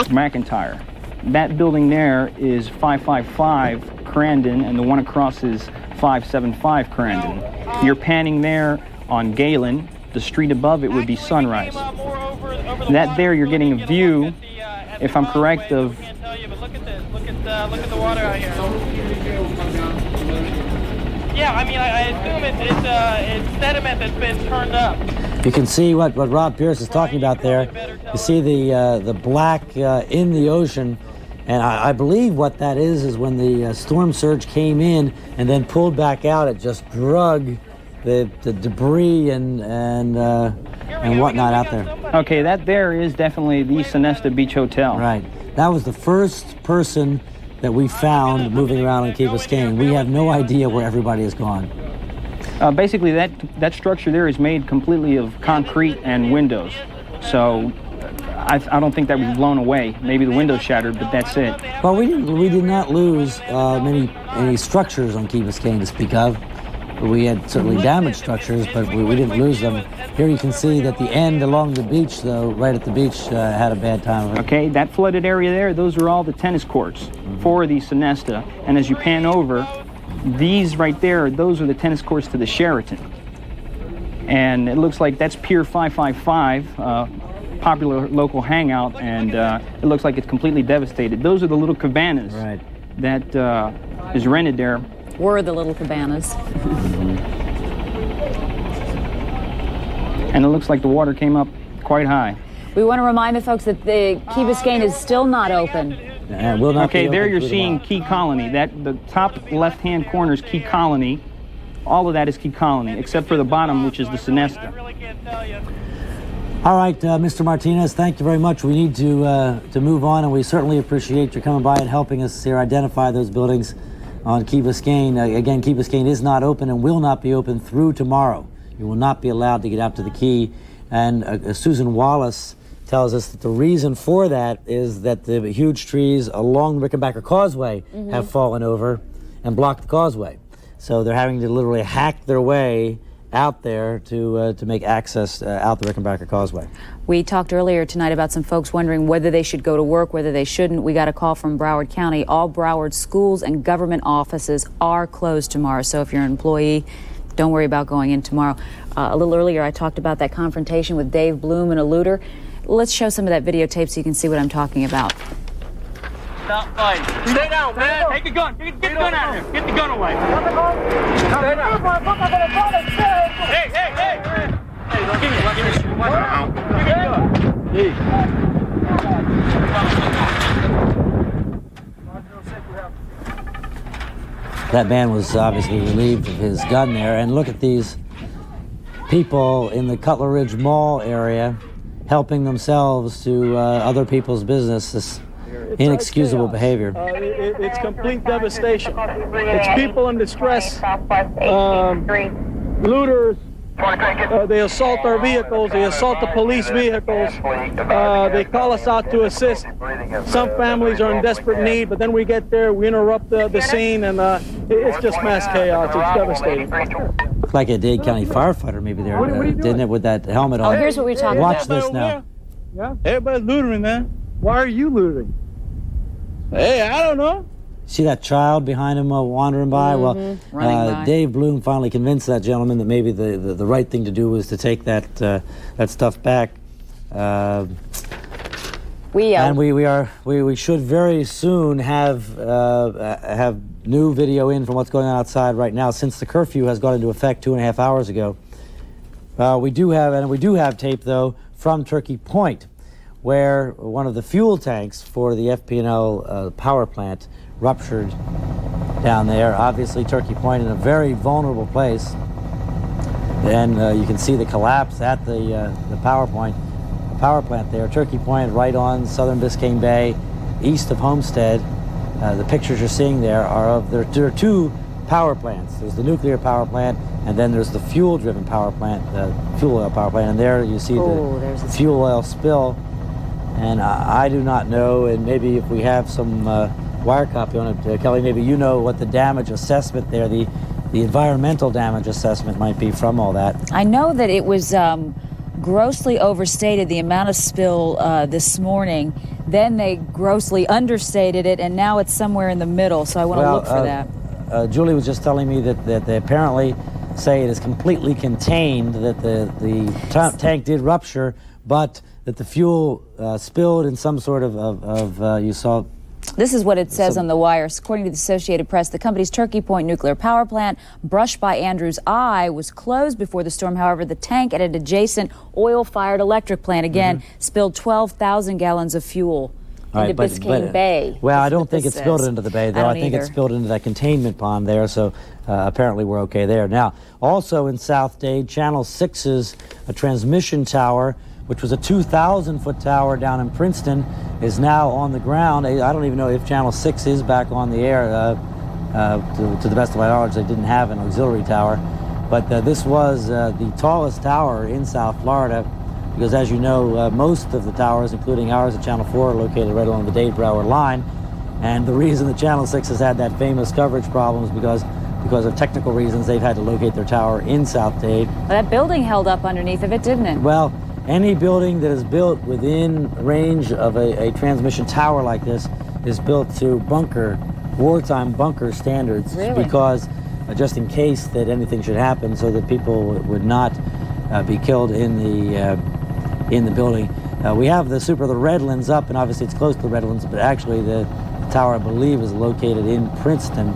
McIntyre. That building there is 555 Crandon, and the one across is 575 Crandon. You're panning there on Galen. The street above it would be Sunrise. That there, you're getting a view, if I'm correct, of... Look at the water out here. Yeah, I mean, I assume it's sediment that's been turned up. You can see what Rob Pierce is talking about there. You see the black in the ocean, and I believe what that is when the storm surge came in and then pulled back out. It just drug the debris and whatnot out there. Okay, that there is definitely the Sonesta Beach Hotel. Right. That was the first person that we found moving around on Key Biscayne. We have no idea where everybody has gone. Basically, that structure there is made completely of concrete and windows. So I don't think that was blown away. Maybe the windows shattered, but that's it. Well, we did not lose any structures on Key Biscayne to speak of. We had certainly damaged structures, but we didn't lose them. Here you can see that the end along the beach, though, right at the beach, had a bad time of it. Okay, that flooded area there, those are all the tennis courts for the Sonesta. And as you pan over, these right there, those are the tennis courts to the Sheraton. And it looks like that's Pier 555, popular local hangout, and it looks like it's completely devastated. Those are the little cabanas that is rented there. Were the little cabanas. And it looks like the water came up quite high. We want to remind the folks that the Key Biscayne is still not open. Will not okay, be there open you're through seeing tomorrow. Key Colony. The top left-hand corner is Key Colony. All of that is Key Colony, except for the bottom, which is the Sonesta. All right, Mr. Martinez, thank you very much. We need to move on, and we certainly appreciate you coming by and helping us here identify those buildings on Key Biscayne. Again, Key Biscayne is not open and will not be open through tomorrow. You will not be allowed to get out to the Key. And Susan Wallace tells us that the reason for that is that the huge trees along the Rickenbacker Causeway have fallen over and blocked the causeway. So they're having to literally hack their way out there to make access out the Rickenbacker Causeway. We talked earlier tonight about some folks wondering whether they should go to work, whether they shouldn't. We got a call from Broward County. All Broward schools and government offices are closed tomorrow. So if you're an employee, don't worry about going in tomorrow. A little earlier, I talked about that confrontation with Dave Bloom and a looter. Let's show some of that videotape so you can see what I'm talking about. Stop fighting. Stay down, man. Take the gun. Get the gun out of here. Get the gun away. Stay down. Hey. Hey, give me shit. Watch out. Give me the gun. That man was obviously relieved of his gun there. And look at these people in the Cutler Ridge Mall area helping themselves to other people's business. This inexcusable behavior. It's complete devastation. It's people in distress, looters. They assault our vehicles. They assault the police vehicles. They call us out to assist. Some families are in desperate need, but then we get there, we interrupt the scene, and it's just mass chaos. It's devastating. Looked like a Dade County firefighter maybe there, didn't it, with that helmet on? Oh, here's what we're talking Watch about. this now. Yeah, everybody's looting, man. Why are you looting? Hey, I don't know. See that child behind him wandering by? Running by. Dave Bloom finally convinced that gentleman that maybe the right thing to do was to take that stuff back. We should very soon have new video in from what's going on outside right now, since the curfew has gone into effect 2.5 hours ago. We do have tape though from Turkey Point, where one of the fuel tanks for the FP&L power plant ruptured down there. Obviously, Turkey Point in a very vulnerable place. And you can see the collapse at the power plant there. Turkey Point right on southern Biscayne Bay, east of Homestead. The pictures you're seeing there are of, there are two power plants. There's the nuclear power plant, and then there's the fuel-driven power plant, fuel oil power plant. And there you see the fuel oil spill. And I do not know, and maybe if we have some wire copy on it, Kelly, maybe you know what the damage assessment there, the environmental damage assessment might be from all that. I know that it was grossly overstated, the amount of spill this morning then they grossly understated it, and now it's somewhere in the middle. So I want to look for that. Julie was just telling me that they apparently say it is completely contained, that the tank did rupture, but that the fuel spilled in some sort of you saw. This is what it says on the wire. According to the Associated Press, the company's Turkey Point nuclear power plant, brushed by Andrews Eye, was closed before the storm. However, the tank at an adjacent oil-fired electric plant, again, spilled 12,000 gallons of fuel into Biscayne Bay. Well, I don't think it spilled into the bay, though. I think it spilled into that containment pond there, so apparently we're okay there. Now, also in South Dade, Channel 6's a transmission tower, which was a 2,000-foot tower down in Princeton, is now on the ground. I don't even know if Channel 6 is back on the air. To the best of my knowledge, they didn't have an auxiliary tower. But this was the tallest tower in South Florida, because as you know, most of the towers, including ours at Channel 4, are located right along the Dade-Broward line. And the reason that Channel 6 has had that famous coverage problem is because of technical reasons, they've had to locate their tower in South Dade. Well, that building held up underneath of it, didn't it? Well, any building that is built within range of a transmission tower like this is built to wartime bunker standards. Really? Because just in case that anything should happen, so that people would not be killed in the building. We have the Redlands up, and obviously it's close to the Redlands, but actually the tower, I believe, is located in Princeton.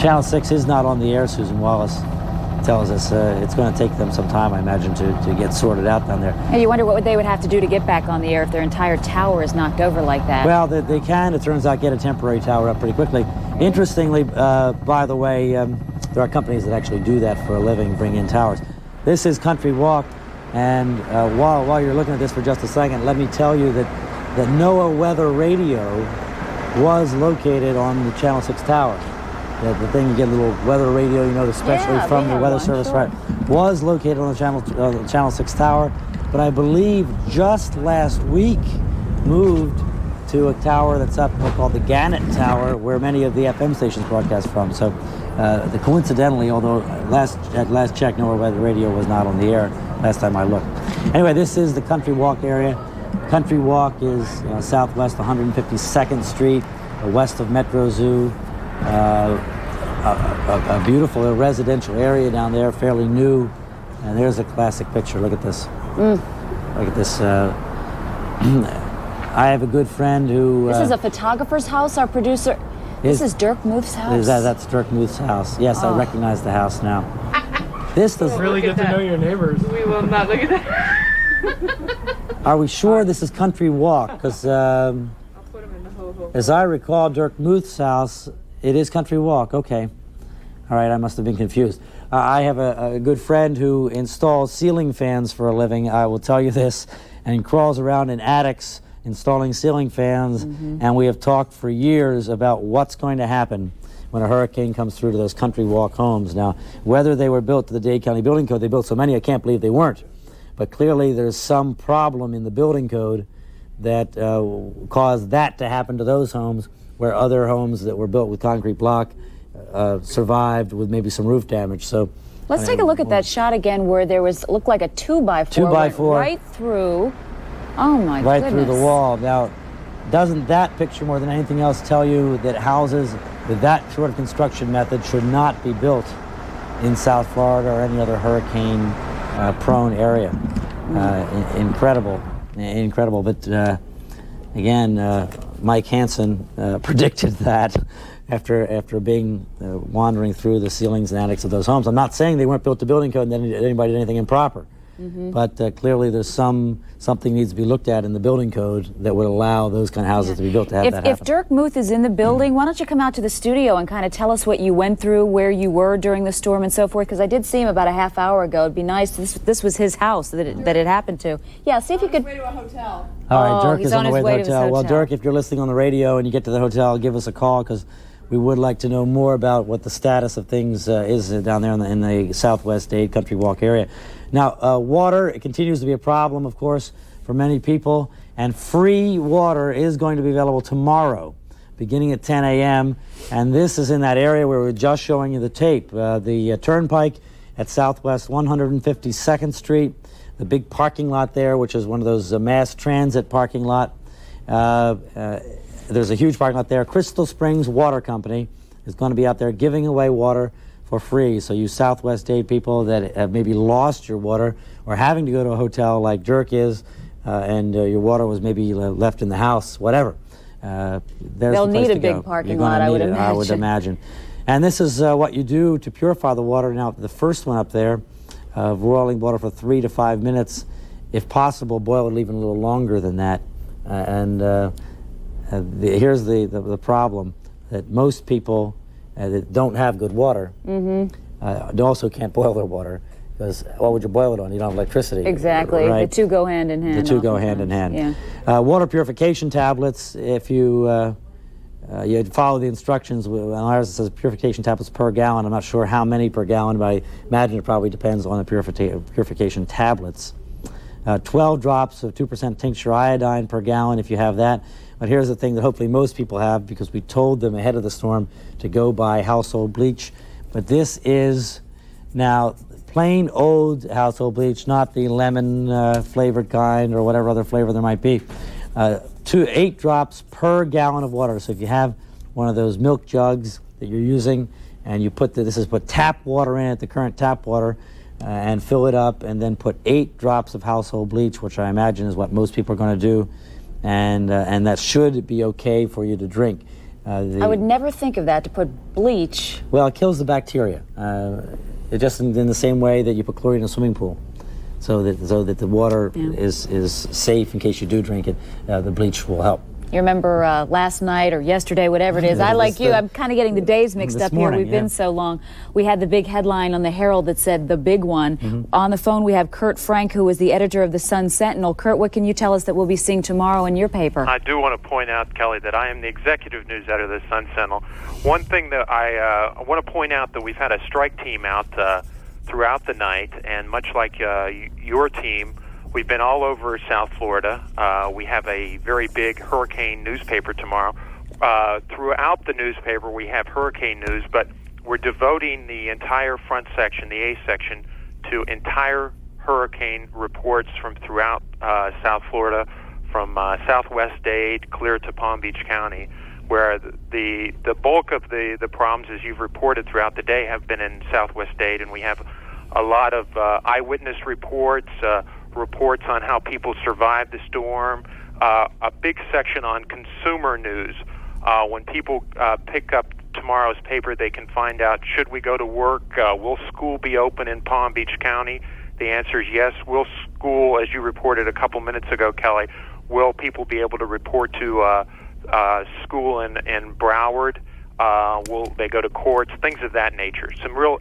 Channel 6 is not on the air, Susan Wallace tells us. It's going to take them some time, I imagine, to get sorted out down there. Hey, you wonder what they would have to do to get back on the air if their entire tower is knocked over like that. Well, they can, it turns out, get a temporary tower up pretty quickly. Interestingly, by the way, there are companies that actually do that for a living, bring in towers. This is Country Walk, and while you're looking at this for just a second, let me tell you that NOAA Weather Radio was located on the Channel 6 tower. The thing you get a little weather radio, you know, especially from the Weather Service, right? Was located on the Channel 6 tower, but I believe just last week moved to a tower that's up called the Gannett Tower, where many of the FM stations broadcast from. So, coincidentally, although at last check, NOAA Weather Radio was not on the air last time I looked. Anyway, this is the Country Walk area. Country Walk is southwest 152nd Street, west of Metro Zoo. A beautiful residential area down there, fairly new. And there's a classic picture. Look at this. Look at this. I have a good friend who... This is a photographer's house, our producer. This is Dirk Muth's house? That's Dirk Muth's house. Yes, I recognize the house now. This does... It's really good to know your neighbors. We will not look at that. Are we sure this is Country Walk? Because I'll put him in the ho-ho. as I recall, Dirk Muth's house, it is Country Walk. Okay. All right, I must have been confused. I have a good friend who installs ceiling fans for a living, I will tell you this, and crawls around in attics installing ceiling fans, and we have talked for years about what's going to happen when a hurricane comes through to those Country Walk homes. Now, whether they were built to the Dade County Building Code, they built so many I can't believe they weren't. But clearly there's some problem in the building code that caused that to happen to those homes, where other homes that were built with concrete block survived with maybe some roof damage. So let's take a look at that shot again, where there looked like a 2x4 2x4 right through. Oh my right goodness. through the wall. Now, doesn't that picture more than anything else tell you that houses with that sort of construction method should not be built in South Florida or any other hurricane prone area? Incredible. But again, Mike Hansen predicted that after being wandering through the ceilings and attics of those homes. I'm not saying they weren't built to building code and that anybody did anything improper. But clearly there's something needs to be looked at in the building code that would allow those kind of houses to be built to have that happen. If Dirk Muth is in the building, why don't you come out to the studio and kind of tell us what you went through, where you were during the storm and so forth, because I did see him about a half hour ago. It'd be nice. This was his house that it happened to. Yeah, see if you could... Way to a hotel. All right, Dirk is on the way to the his hotel. Well, Dirk, if you're listening on the radio and you get to the hotel, give us a call, because we would like to know more about what the status of things is down there in the Southwest Dade Country Walk area. Now, water, it continues to be a problem, of course, for many people, and free water is going to be available tomorrow, beginning at 10 a.m., and this is in that area where we were just showing you the tape. The Turnpike at Southwest 152nd Street, the big parking lot there, which is one of those mass transit parking lot. There's a huge parking lot there. Crystal Springs Water Company is going to be out there giving away water for free. So you Southwest Dade people that have maybe lost your water or having to go to a hotel like Jerk is, and your water was maybe left in the house, whatever. They'll need a big parking lot, I would imagine. I would imagine. And this is what you do to purify the water. Now, the first one up there, boiling water for 3 to 5 minutes. If possible, boil it even a little longer than that. Here's the problem, that most people that don't have good water also can't boil their water, because what would you boil it on? You don't have electricity. Exactly. Right? The two go hand in hand. The two go hand in hand. Yeah. Water purification tablets, if you follow the instructions, on ours it says purification tablets per gallon. I'm not sure how many per gallon, but I imagine it probably depends on the purification tablets. 12 drops of 2% tincture iodine per gallon if you have that. But here's the thing that hopefully most people have, because we told them ahead of the storm to go buy household bleach. But this is now plain old household bleach, not the lemon flavored kind or whatever other flavor there might be. 8 drops per gallon of water. So if you have one of those milk jugs that you're using and you put put tap water in it, the current tap water, and fill it up, and then put 8 drops of household bleach, which I imagine is what most people are going to do, and that should be okay for you to drink. I would never think of that, to put bleach. Well, it kills the bacteria. It just in the same way that you put chlorine in a swimming pool, so that the water is safe in case you do drink it. The bleach will help. You remember last night or yesterday, whatever it is. I, like you, I'm kind of getting the days mixed up here. We've been so long. We had the big headline on the Herald that said the big one. On the phone, we have Kurt Frank, who is the editor of the Sun Sentinel. Kurt, what can you tell us that we'll be seeing tomorrow in your paper? I do want to point out, Kelly, that I am the executive news editor of the Sun Sentinel. One thing that I want to point out, that we've had a strike team out throughout the night, and much like your team, we've been all over South Florida. We have a very big hurricane newspaper tomorrow. Throughout the newspaper, we have hurricane news, but we're devoting the entire front section, the A section, to entire hurricane reports from throughout South Florida, from Southwest Dade clear to Palm Beach County, where the bulk of the problems, as you've reported throughout the day, have been in Southwest Dade, and we have a lot of eyewitness reports, reports on how people survived the storm, a big section on consumer news. When people pick up tomorrow's paper, they can find out, should we go to work? Will school be open in Palm Beach County? The answer is yes. Will school, as you reported a couple minutes ago, Kelly, will people be able to report to school in Broward? Will they go to courts? Things of that nature. Some real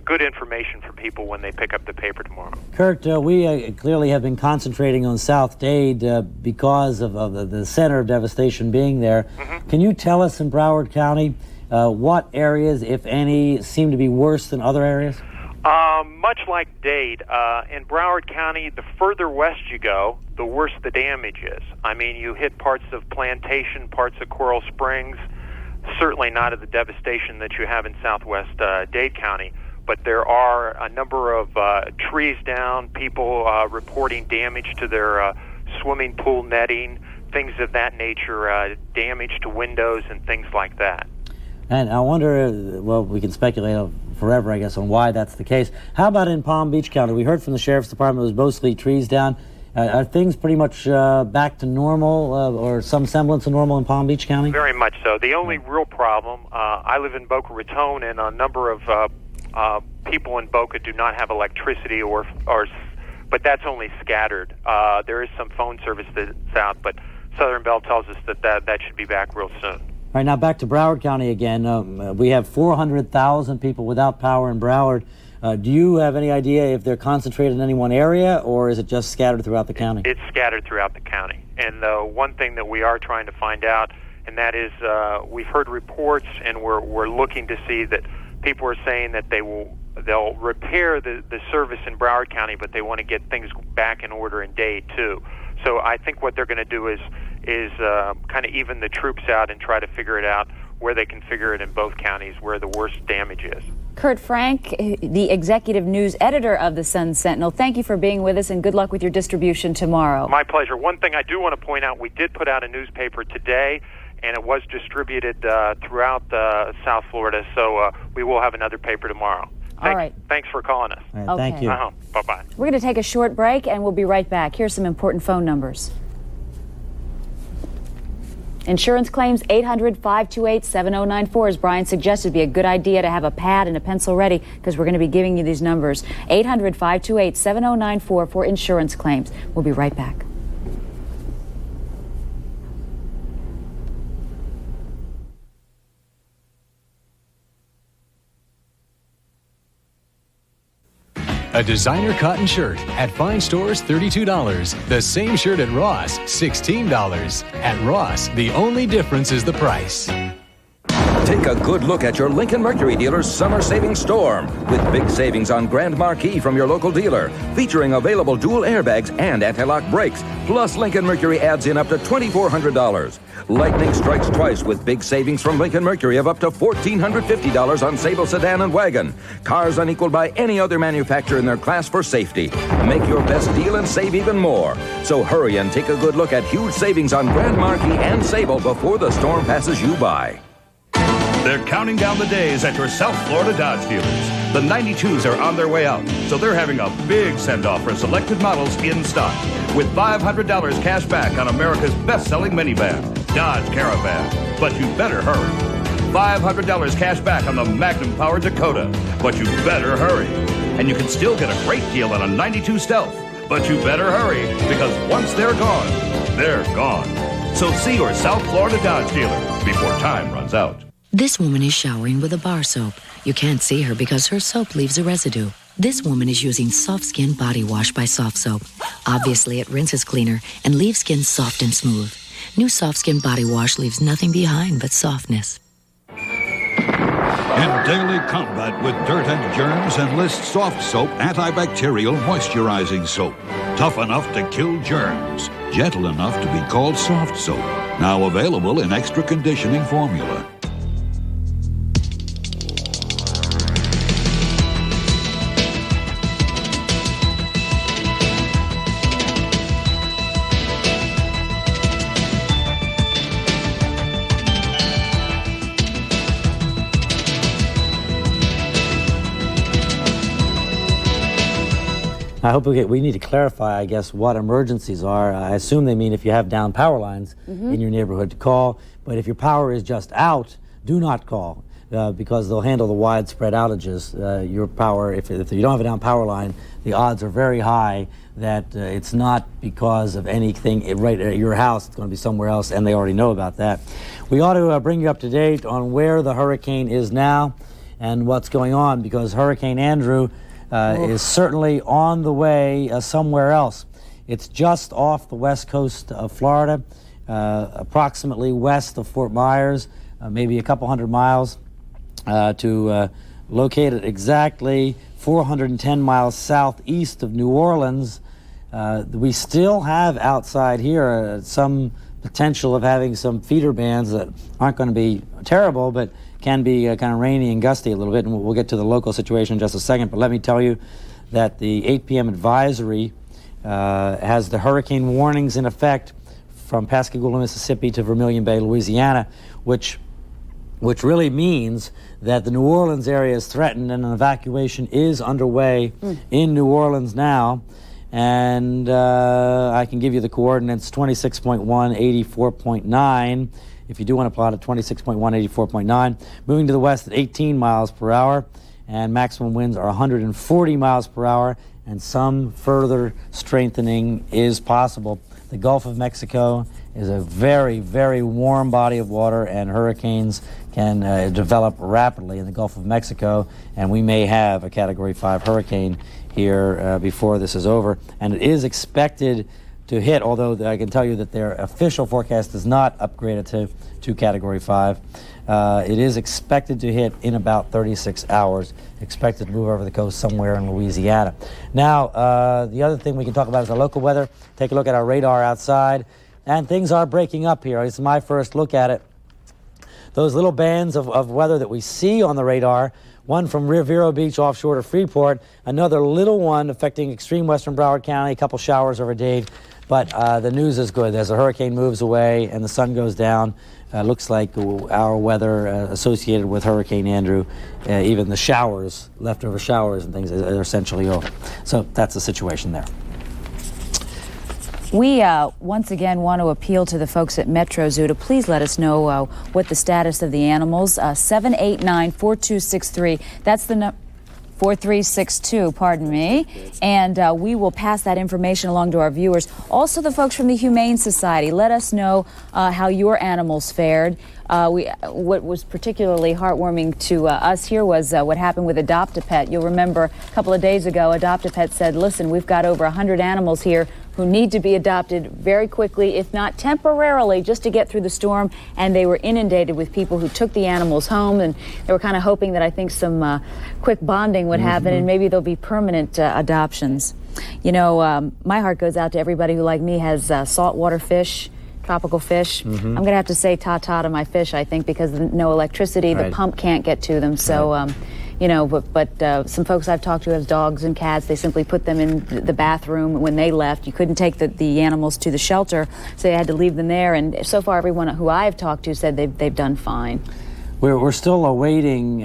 good information for people when they pick up the paper tomorrow. Kurt, we clearly have been concentrating on South Dade because of the center of devastation being there. Can you tell us in Broward County what areas, if any, seem to be worse than other areas? Much like Dade, in Broward County, the further west you go, the worse the damage is. I mean, you hit parts of Plantation, parts of Coral Springs, certainly not of the devastation that you have in Southwest Dade County, but there are a number of trees down, people reporting damage to their swimming pool netting, things of that nature, damage to windows and things like that. And I wonder, well, we can speculate forever, I guess, on why that's the case. How about in Palm Beach County? We heard from the Sheriff's Department it was mostly trees down. Are things pretty much back to normal or some semblance of normal in Palm Beach County? Very much so. The only real problem, I live in Boca Raton, and a number of people in Boca do not have electricity, but that's only scattered. There is some phone service that's out, but Southern Bell tells us that should be back real soon. All right, now back to Broward County again. We have 400,000 people without power in Broward. Do you have any idea if they're concentrated in any one area, or is it just scattered throughout the county? It's scattered throughout the county. And the one thing that we are trying to find out, and that is we've heard reports, and we're looking to see that people are saying that they'll repair the service in Broward County, but they want to get things back in order in Dade too. So I think what they're going to do is kind of even the troops out and try to figure it out where they can figure it in both counties where the worst damage is. Kurt Frank, the executive news editor of the Sun Sentinel, thank you for being with us, and good luck with your distribution tomorrow. My pleasure. One thing I do want to point out, we did put out a newspaper today, and it was distributed throughout South Florida, so we will have another paper tomorrow. All right. Thanks for calling us. All right, thank you. Bye-bye. We're going to take a short break, and we'll be right back. Here's some important phone numbers. Insurance claims 800-528-7094. As Brian suggested, it'd be a good idea to have a pad and a pencil ready because we're going to be giving you these numbers. 800-528-7094 for insurance claims. We'll be right back. A designer cotton shirt at fine stores, $32. The same shirt at Ross, $16. At Ross, the only difference is the price. Take a good look at your Lincoln Mercury dealer's Summer Savings Storm with big savings on Grand Marquis from your local dealer, featuring available dual airbags and anti-lock brakes. Plus, Lincoln Mercury adds in up to $2,400. Lightning strikes twice with big savings from Lincoln Mercury of up to $1,450 on Sable sedan and wagon. Cars unequaled by any other manufacturer in their class for safety. Make your best deal and save even more. So hurry and take a good look at huge savings on Grand Marquis and Sable before the storm passes you by. They're counting down the days at your South Florida Dodge dealers. The 92s are on their way out, so they're having a big send-off for selected models in stock, with $500 cash back on America's best-selling minivan, Dodge Caravan. But you better hurry. $500 cash back on the Magnum-powered Dakota, but you better hurry. And you can still get a great deal on a 92 Stealth, but you better hurry, because once they're gone, they're gone. So see your South Florida Dodge dealer before time runs out. This woman is showering with a bar soap. You can't see her because her soap leaves a residue. This woman is using Soft Skin Body Wash by Soft Soap. Obviously, it rinses cleaner and leaves skin soft and smooth. New Soft Skin Body Wash leaves nothing behind but softness. In daily combat with dirt and germs, enlist Soft Soap antibacterial moisturizing soap. Tough enough to kill germs. Gentle enough to be called Soft Soap. Now available in extra conditioning formula. I hope we need to clarify, I guess, what emergencies are. I assume they mean if you have down power lines in your neighborhood to call, but if your power is just out, do not call because they'll handle the widespread outages. Your power, if you don't have a down power line, the odds are very high that it's not because of anything right at your house. It's going to be somewhere else, and they already know about that. We ought to bring you up to date on where the hurricane is now and what's going on, because Hurricane Andrew is certainly on the way somewhere else. It's just off the west coast of Florida, approximately west of Fort Myers, maybe a couple hundred miles, to locate it exactly 410 miles southeast of New Orleans. We still have outside here some potential of having some feeder bands that aren't going to be terrible, but can be kind of rainy and gusty a little bit, and we'll get to the local situation in just a second. But let me tell you that the 8 p.m. advisory has the hurricane warnings in effect from Pascagoula, Mississippi to Vermilion Bay, Louisiana, which really means that the New Orleans area is threatened and an evacuation is underway in New Orleans now. And I can give you the coordinates, 26.1, 84.9. If you do want to plot it, 26.1, 84.9. Moving to the west at 18 miles per hour, and maximum winds are 140 miles per hour, and some further strengthening is possible. The Gulf of Mexico is a very, very warm body of water, and hurricanes can develop rapidly in the Gulf of Mexico, and we may have a Category 5 hurricane here before this is over. And it is expected to hit, although I can tell you that their official forecast is not upgraded to Category 5. It is expected to hit in about 36 hours, expected to move over the coast somewhere in Louisiana. Now, the other thing we can talk about is the local weather. Take a look at our radar outside, and things are breaking up here. It's my first look at it. Those little bands of weather that we see on the radar one from Vero Beach offshore to Freeport, another little one affecting extreme western Broward County, a couple showers over Dade. But the news is good. As the hurricane moves away and the sun goes down, looks like our weather associated with Hurricane Andrew, even the showers, leftover showers and things, are essentially over. So that's the situation there. We once again want to appeal to the folks at Metro Zoo to please let us know what the status of the animals. 789-4263. That's the 4362, pardon me. And we will pass that information along to our viewers. Also, the folks from the Humane Society, let us know how your animals fared. What was particularly heartwarming to us here was what happened with Adopt-A-Pet. You'll remember a couple of days ago, Adopt-A-Pet said, listen, we've got over 100 animals here who need to be adopted very quickly, if not temporarily, just to get through the storm. And they were inundated with people who took the animals home, and they were kind of hoping that I think some quick bonding would happen, and maybe there'll be permanent adoptions. You know, my heart goes out to everybody who, like me, has saltwater fish, tropical fish. I'm going to have to say ta-ta to my fish, I think, because no electricity, the pump can't get to them. So, you know, but some folks I've talked to have dogs and cats. They simply put them in the bathroom when they left. You couldn't take the animals to the shelter, so they had to leave them there. And so far, everyone who I've talked to said they've done fine. We're still awaiting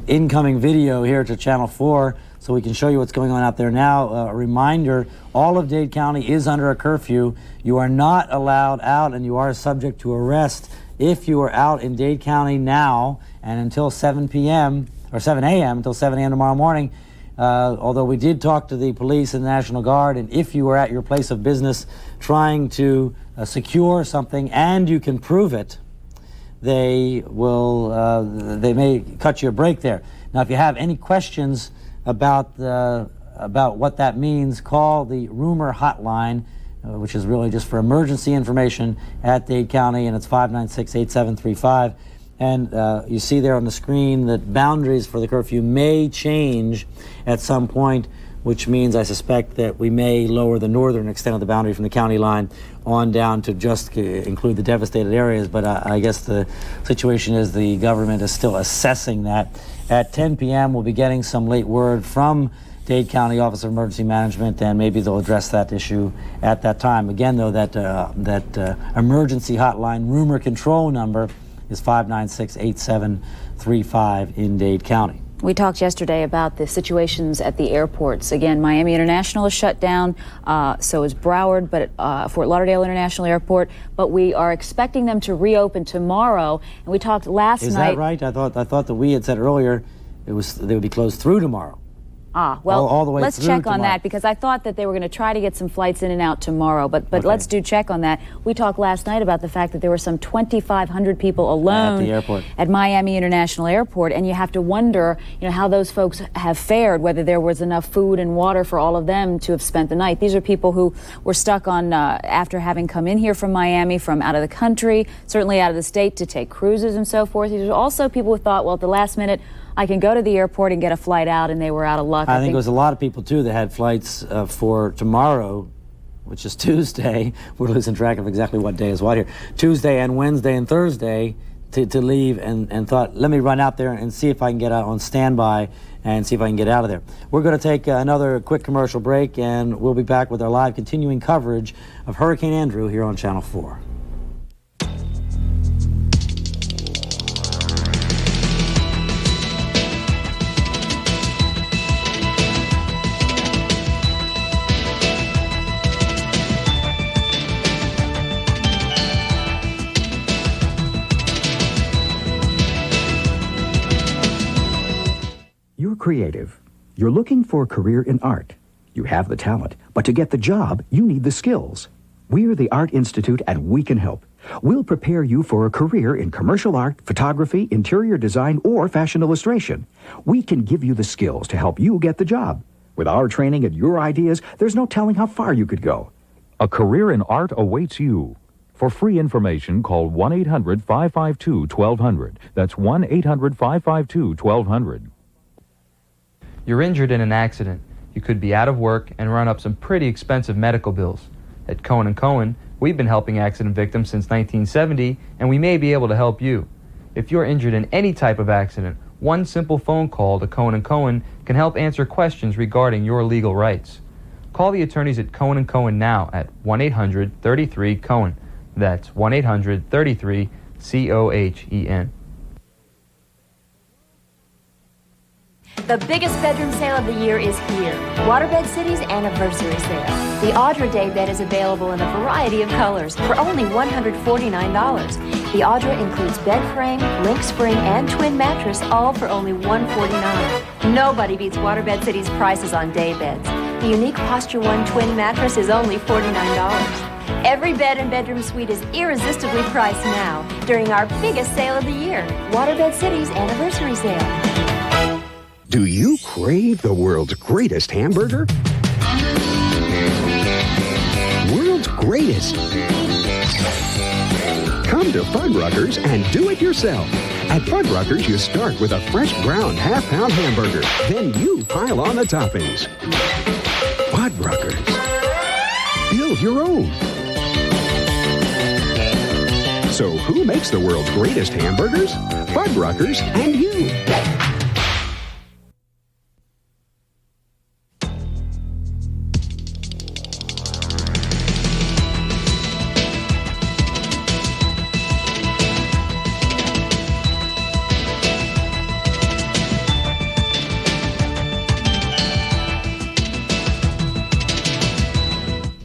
incoming video here to Channel 4 so we can show you what's going on out there now. A reminder, all of Dade County is under a curfew. You are not allowed out, and you are subject to arrest if you are out in Dade County now and until 7 p.m. or 7 a.m. until 7 a.m. tomorrow morning. Although we did talk to the police and the National Guard, and if you are at your place of business trying to secure something and you can prove it, they may cut you a break there. Now, if you have any questions about what that means, call the rumor hotline, which is really just for emergency information at Dade County, and it's 596-8735. And you see there on the screen that boundaries for the curfew may change at some point, which means I suspect that we may lower the northern extent of the boundary from the county line on down to just include the devastated areas. But I guess the situation is the government is still assessing that. At 10 p.m., we'll be getting some late word from Dade County Office of Emergency Management, and maybe they'll address that issue at that time. Again, though, that emergency hotline rumor control number is 596-8735 in Dade County. We talked yesterday about the situations at the airports. Again, Miami International is shut down, so is Broward, but Fort Lauderdale International Airport. But we are expecting them to reopen tomorrow. And we talked last night. Is that right? I thought that we had said earlier they would be closed through tomorrow. Well, all the way let's through check on tomorrow. that, because I thought that they were going to try to get some flights in and out tomorrow, but okay. Let's do check on that. We talked last night about the fact that there were some 2,500 people alone at the airport at Miami International Airport, and you have to wonder, how those folks have fared, whether there was enough food and water for all of them to have spent the night. These are people who were stuck on after having come in here from Miami, from out of the country, certainly out of the state, to take cruises and so forth. These are also people who thought, well, at the last minute, I can go to the airport and get a flight out, and they were out of luck. I think it was a lot of people, too, that had flights for tomorrow, which is Tuesday. We're losing track of exactly what day is what here. Tuesday and Wednesday and Thursday to leave, and thought, let me run out there and see if I can get out on standby and see if I can get out of there. We're going to take another quick commercial break, and we'll be back with our live continuing coverage of Hurricane Andrew here on Channel 4. You're creative. You're looking for a career in art. You have the talent, but to get the job, you need the skills. We're the Art Institute, and we can help. We'll prepare you for a career in commercial art, photography, interior design, or fashion illustration. We can give you the skills to help you get the job. With our training and your ideas, there's no telling how far you could go. A career in art awaits you. For free information, call 1-800-552-1200. That's 1-800-552-1200. You're injured in an accident. You could be out of work and run up some pretty expensive medical bills. At Cohen & Cohen, we've been helping accident victims since 1970, and we may be able to help you. If you're injured in any type of accident, One simple phone call to Cohen & Cohen can help answer questions regarding your legal rights. Call the attorneys at Cohen & Cohen now at 1-800-33-COHEN. That's 1-800-33-COHEN. The biggest bedroom sale of the year is here. Waterbed City's anniversary sale. The Audra Day bed is available in a variety of colors for only $149. The Audra includes bed frame, link spring, and twin mattress, all for only $149. Nobody beats Waterbed City's prices on day beds. The unique Posture One twin mattress is only $49. Every bed and bedroom suite is irresistibly priced now during our biggest sale of the year. Waterbed City's anniversary sale. Do you crave the world's greatest hamburger? World's greatest. Come to Fuddruckers and do it yourself. At Fuddruckers, you start with a fresh ground half-pound hamburger. Then you pile on the toppings. Fuddruckers. Build your own. So who makes the world's greatest hamburgers? Fuddruckers and you.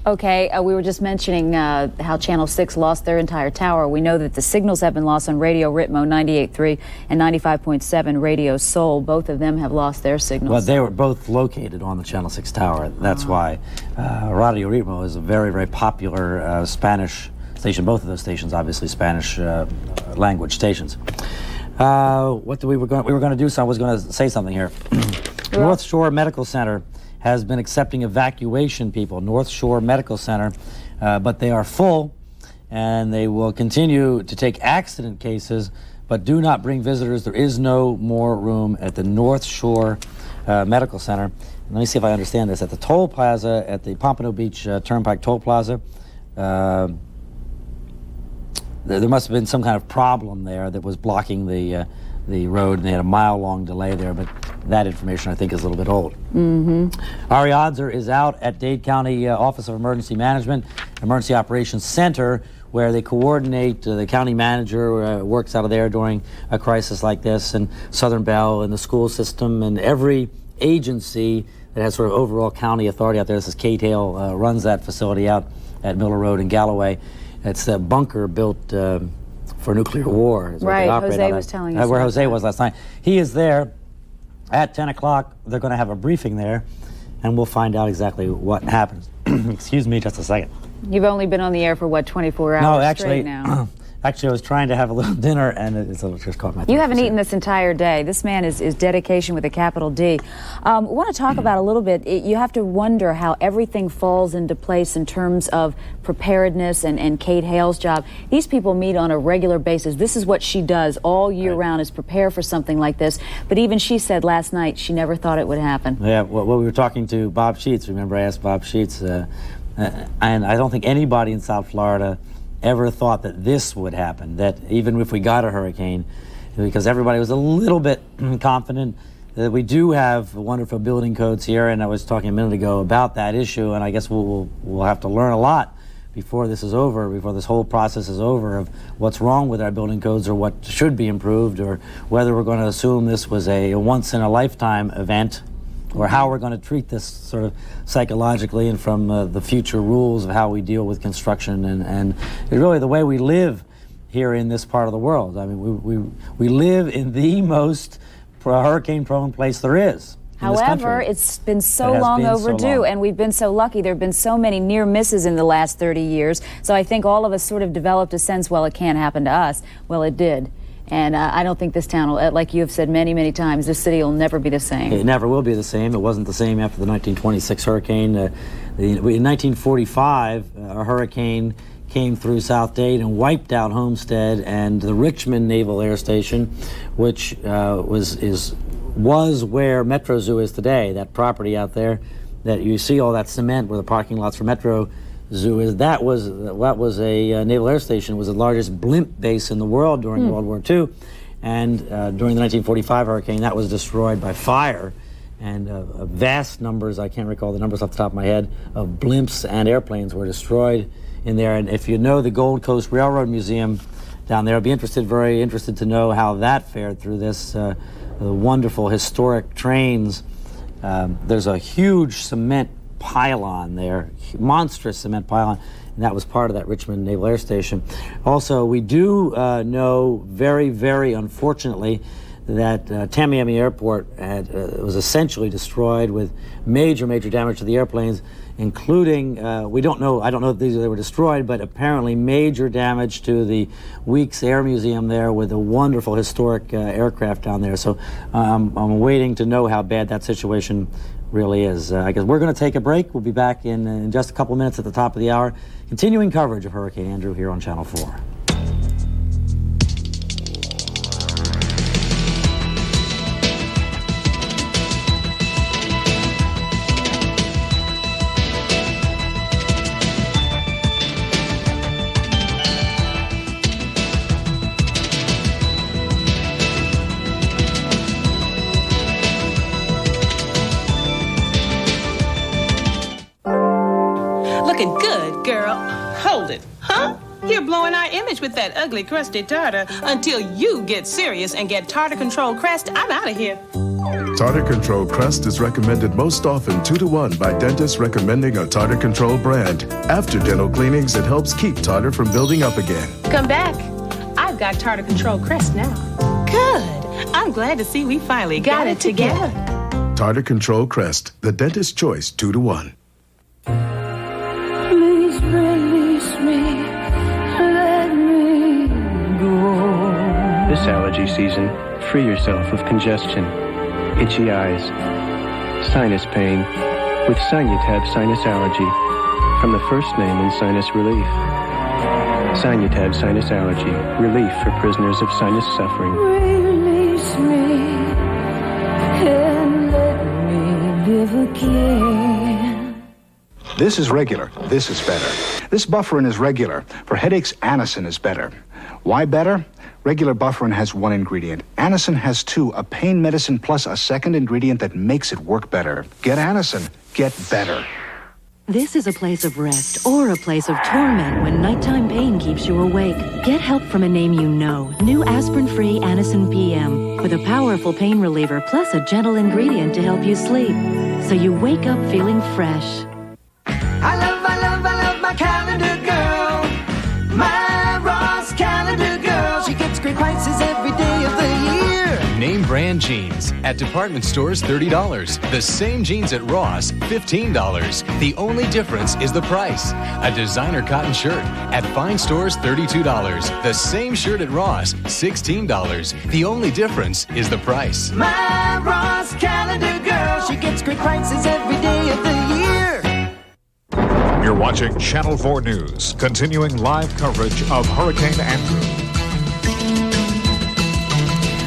Okay, we were just mentioning how Channel 6 lost their entire tower. We know that the signals have been lost on Radio Ritmo 98.3 and 95.7 Radio Seoul. Both of them have lost their signals. Well, they were both located on the Channel 6 tower. That's why Radio Ritmo is a very, very popular Spanish station. Both of those stations, obviously, Spanish language stations. What we were going to do? So I was going to say something here. North Shore Medical Center has been accepting evacuation people, North Shore Medical Center, but they are full, and they will continue to take accident cases, but do not bring visitors. There is no more room at the North Shore Medical Center. Let me see if I understand this. At the toll plaza, at the Pompano Beach Turnpike Toll Plaza, there must have been some kind of problem there that was blocking the road, and they had a mile-long delay there, but that information, I think, is a little bit old. Ari Odzer is out at Dade County Office of Emergency Management, Emergency Operations Center, where they coordinate. The county manager works out of there during a crisis like this, and Southern Bell and the school system and every agency that has sort of overall county authority out there. This is Kate Hale runs that facility out at Miller Road in Galloway. It's a bunker built for nuclear war. Right, Jose was telling us. Where Jose was last night. He is there at 10 o'clock. They're going to have a briefing there, and we'll find out exactly what happens. Excuse me just a second. You've only been on the air for, what, 24 hours no, actually, straight now? Actually, I was trying to have a little dinner, and it's just caught my throat. You haven't eaten this entire day. This man is dedication with a capital D. I want to talk about a little bit. You have to wonder how everything falls into place in terms of preparedness and Kate Hale's job. These people meet on a regular basis. This is what she does all year round, is prepare for something like this. But even she said last night she never thought it would happen. Yeah, well, we were talking to Bob Sheets. Remember, I asked Bob Sheets, and I don't think anybody in South Florida ever thought that this would happen, that even if we got a hurricane, because everybody was a little bit confident that we do have wonderful building codes here, and I was talking a minute ago about that issue, and I guess we'll have to learn a lot before this is over, before this whole process is over, of what's wrong with our building codes or what should be improved, or whether we're going to assume this was a once-in-a-lifetime event, or how we're going to treat this sort of psychologically and from the future rules of how we deal with construction and really the way we live here in this part of the world. I mean, we live in the most hurricane-prone place there is. However, it's been so long overdue, and we've been so lucky. There have been so many near misses in the last 30 years. So I think all of us sort of developed a sense, well, it can't happen to us. Well, it did. And I don't think this town will, like you have said many, many times, this city will never be the same. It never will be the same. It wasn't the same after the 1926 hurricane. In 1945, a hurricane came through South Dade and wiped out Homestead and the Richmond Naval Air Station, which was where Metro Zoo is today. That property out there that you see, all that cement where the parking lots for Metro Zoo is, that was a naval air station. It was the largest blimp base in the world during World War II, And during the 1945 hurricane, that was destroyed by fire. And vast numbers, I can't recall the numbers off the top of my head, of blimps and airplanes were destroyed in there. And if you know the Gold Coast Railroad Museum down there, I'd be very interested to know how that fared through this. The wonderful historic trains. There's a huge cement pylon there, monstrous cement pylon, and that was part of that Richmond Naval Air Station. Also, we do know very, very unfortunately that Tamiami Airport was essentially destroyed with major damage to the airplanes, including, I don't know if they were destroyed, but apparently major damage to the Weeks Air Museum there with a wonderful historic aircraft down there. So I'm waiting to know how bad that situation really is. I guess we're going to take a break. We'll be back in just a couple minutes at the top of the hour, continuing coverage of Hurricane Andrew here on Channel 4. Looking good, girl. Hold it, huh? You're blowing our image with that ugly, crusty tartar. Until you get serious and get Tartar Control Crest, I'm out of here. Tartar Control Crest is recommended most often 2-to-1 by dentists recommending a Tartar Control brand. After dental cleanings, it helps keep tartar from building up again. Come back. I've got Tartar Control Crest now. Good. I'm glad to see we finally got it together. Tartar Control Crest, the dentist's choice 2-to-1. Please release me, let me go. This allergy season, free yourself of congestion, itchy eyes, sinus pain with Sinutab Sinus Allergy from the first name in sinus relief. Sinutab Sinus Allergy, relief for prisoners of sinus suffering. Release me and let me live again. This is regular. This is better. This Bufferin is regular. For headaches, Anacin is better. Why better? Regular Bufferin has one ingredient. Anacin has two, a pain medicine plus a second ingredient that makes it work better. Get Anacin. Get better. This is a place of rest or a place of torment when nighttime pain keeps you awake. Get help from a name you know. New aspirin-free Anacin PM with a powerful pain reliever plus a gentle ingredient to help you sleep. So you wake up feeling fresh. I love my calendar girl. My Ross calendar girl. She gets great prices every day of the year. Name brand jeans at department stores $30. The same jeans at Ross $15. The only difference is the price. A designer cotton shirt at fine stores $32. The same shirt at Ross $16. The only difference is the price. My Ross calendar girl. She gets great prices every day of the year. You're watching Channel 4 News, continuing live coverage of Hurricane Andrew.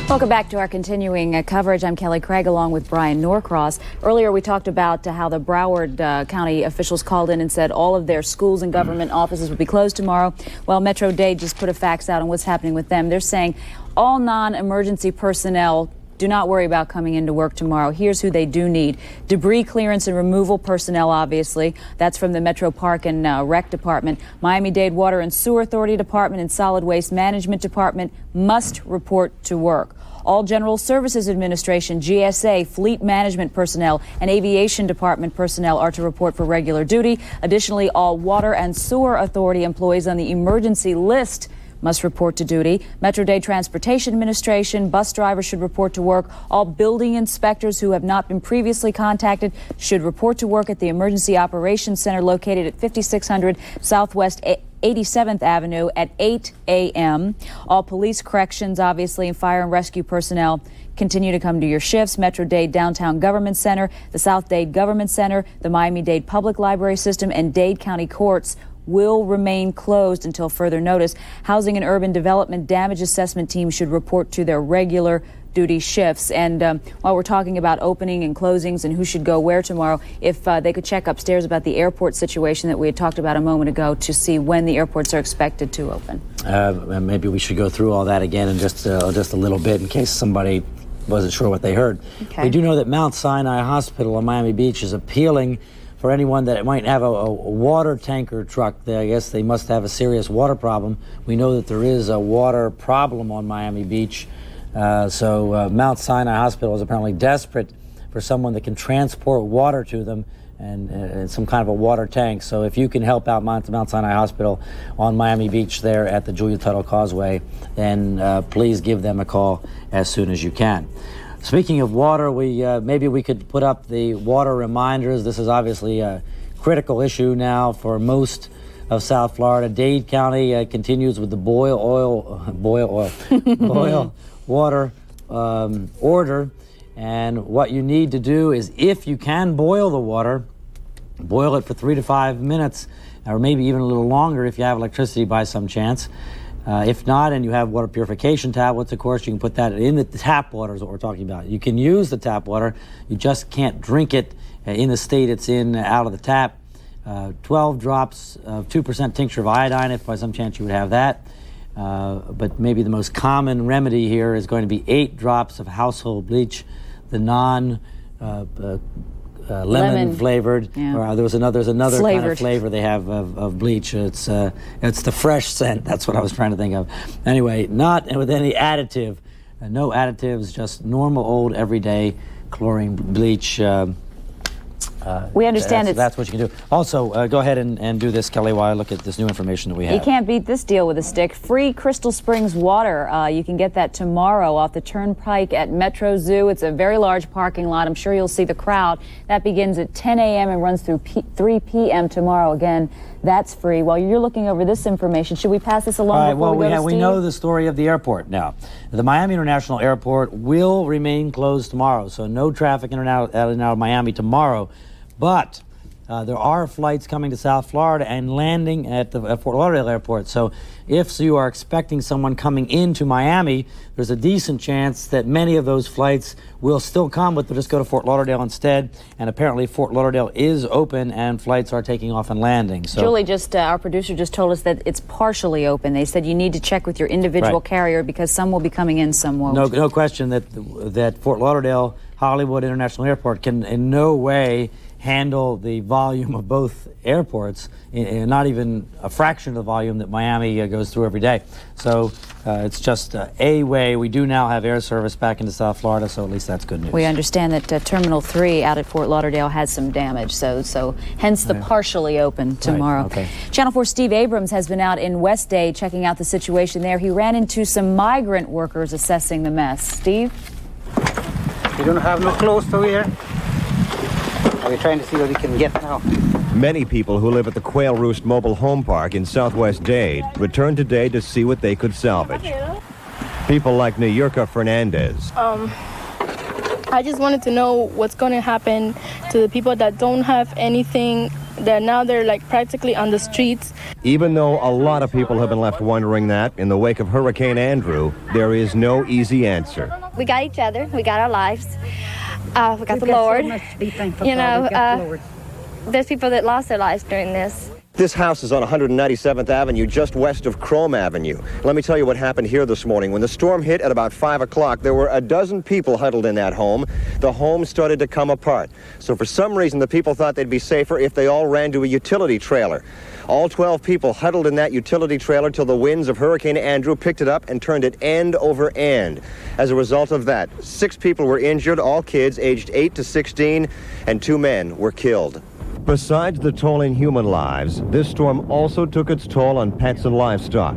Welcome back to our continuing coverage. I'm Kelly Craig along with Brian Norcross. Earlier we talked about how the Broward County officials called in and said all of their schools and government offices would be closed tomorrow. Well, Metro-Dade just put a fax out on what's happening with them. They're saying all non-emergency personnel, do not worry about coming into work tomorrow. Here's who they do need. Debris clearance and removal personnel, obviously. That's from the Metro Park and Rec Department. Miami-Dade Water and Sewer Authority Department and Solid Waste Management Department must report to work. All General Services Administration, GSA, Fleet Management personnel, and Aviation Department personnel are to report for regular duty. Additionally, all Water and Sewer Authority employees on the emergency list must report to duty. Metro-Dade Transportation Administration, bus drivers should report to work. All building inspectors who have not been previously contacted should report to work at the Emergency Operations Center located at 5600 Southwest 87th Avenue at 8 a.m. All police, corrections, obviously, and fire and rescue personnel continue to come to your shifts. Metro-Dade Downtown Government Center, the South Dade Government Center, the Miami-Dade Public Library System, and Dade County Courts will remain closed until further notice. Housing and Urban Development Damage Assessment Teams should report to their regular duty shifts. And while we're talking about opening and closings and who should go where tomorrow, if they could check upstairs about the airport situation that we had talked about a moment ago to see when the airports are expected to open. Maybe we should go through all that again in just a little bit in case somebody wasn't sure what they heard. Okay. We do know that Mount Sinai Hospital on Miami Beach is appealing for anyone that might have a water tanker truck there. I guess they must have a serious water problem. We know that there is a water problem on Miami Beach. So Mount Sinai Hospital is apparently desperate for someone that can transport water to them and some kind of a water tank. So if you can help out Mount Sinai Hospital on Miami Beach there at the Julia Tuttle Causeway, then please give them a call as soon as you can. Speaking of water, maybe we could put up the water reminders. This is obviously a critical issue now for most of South Florida. Dade County continues with the boil water order. And what you need to do is, if you can boil the water, boil it for 3 to 5 minutes, or maybe even a little longer if you have electricity by some chance. If not, and you have water purification tablets, of course, you can put that in the tap water is what we're talking about. You can use the tap water, you just can't drink it in the state it's in out of the tap. 12 drops of 2% tincture of iodine, if by some chance you would have that. But maybe the most common remedy here is going to be 8 drops of household bleach, the lemon flavored. Yeah. Or there's another Flavored. kind of flavor they have of bleach. It's the fresh scent. That's what I was trying to think of. Anyway, not with any additive, no additives, just normal old everyday chlorine bleach. We understand that's what you can do. Also, go ahead and do this, Kelly, while I look at this new information that we have. You can't beat this deal with a stick. Free Crystal Springs water. You can get that tomorrow off the Turnpike at Metro Zoo. It's a very large parking lot. I'm sure you'll see the crowd. That begins at 10 a.m. and runs through 3 p.m. tomorrow. Again, that's free. While you're looking over this information, should we pass this along? All right, before well, we we know the story of the airport now. The Miami International Airport will remain closed tomorrow, so no traffic in and out of Miami tomorrow. But there are flights coming to South Florida and landing at Fort Lauderdale Airport. So if you are expecting someone coming into Miami, there's a decent chance that many of those flights will still come, but they'll just go to Fort Lauderdale instead. And apparently Fort Lauderdale is open and flights are taking off and landing. So Julie, our producer, just told us that it's partially open. They said you need to check with your individual carrier because some will be coming in, some won't. No question that Fort Lauderdale Hollywood International Airport can in no way handle the volume of both airports, not even a fraction of the volume that Miami goes through every day. So it's just a way. We do now have air service back into South Florida, so at least that's good news. We understand that Terminal 3 out at Fort Lauderdale had some damage, so hence the partially open tomorrow. Right, okay. Channel 4 Steve Abrams has been out in West Dade checking out the situation there. He ran into some migrant workers assessing the mess. Steve? We don't have no clothes to wear. We're trying to see what we can get now. Many people who live at the Quail Roost Mobile Home Park in southwest Dade returned today to see what they could salvage. People like Nayurka Fernandez. I just wanted to know what's going to happen to the people that don't have anything, that now they're like practically on the streets. Even though a lot of people have been left wondering that, in the wake of Hurricane Andrew, there is no easy answer. We got each other. We got our lives. We got the Lord. So much to be thankful for. There's people that lost their lives during this. This house is on 197th Avenue, just west of Chrome Avenue. Let me tell you what happened here this morning. When the storm hit at about 5 o'clock, there were a dozen people huddled in that home. The home started to come apart. So for some reason, the people thought they'd be safer if they all ran to a utility trailer. All 12 people huddled in that utility trailer till the winds of Hurricane Andrew picked it up and turned it end over end. As a result of that, 6 people were injured, all kids aged 8 to 16, and 2 men were killed. Besides the toll in human lives, this storm also took its toll on pets and livestock.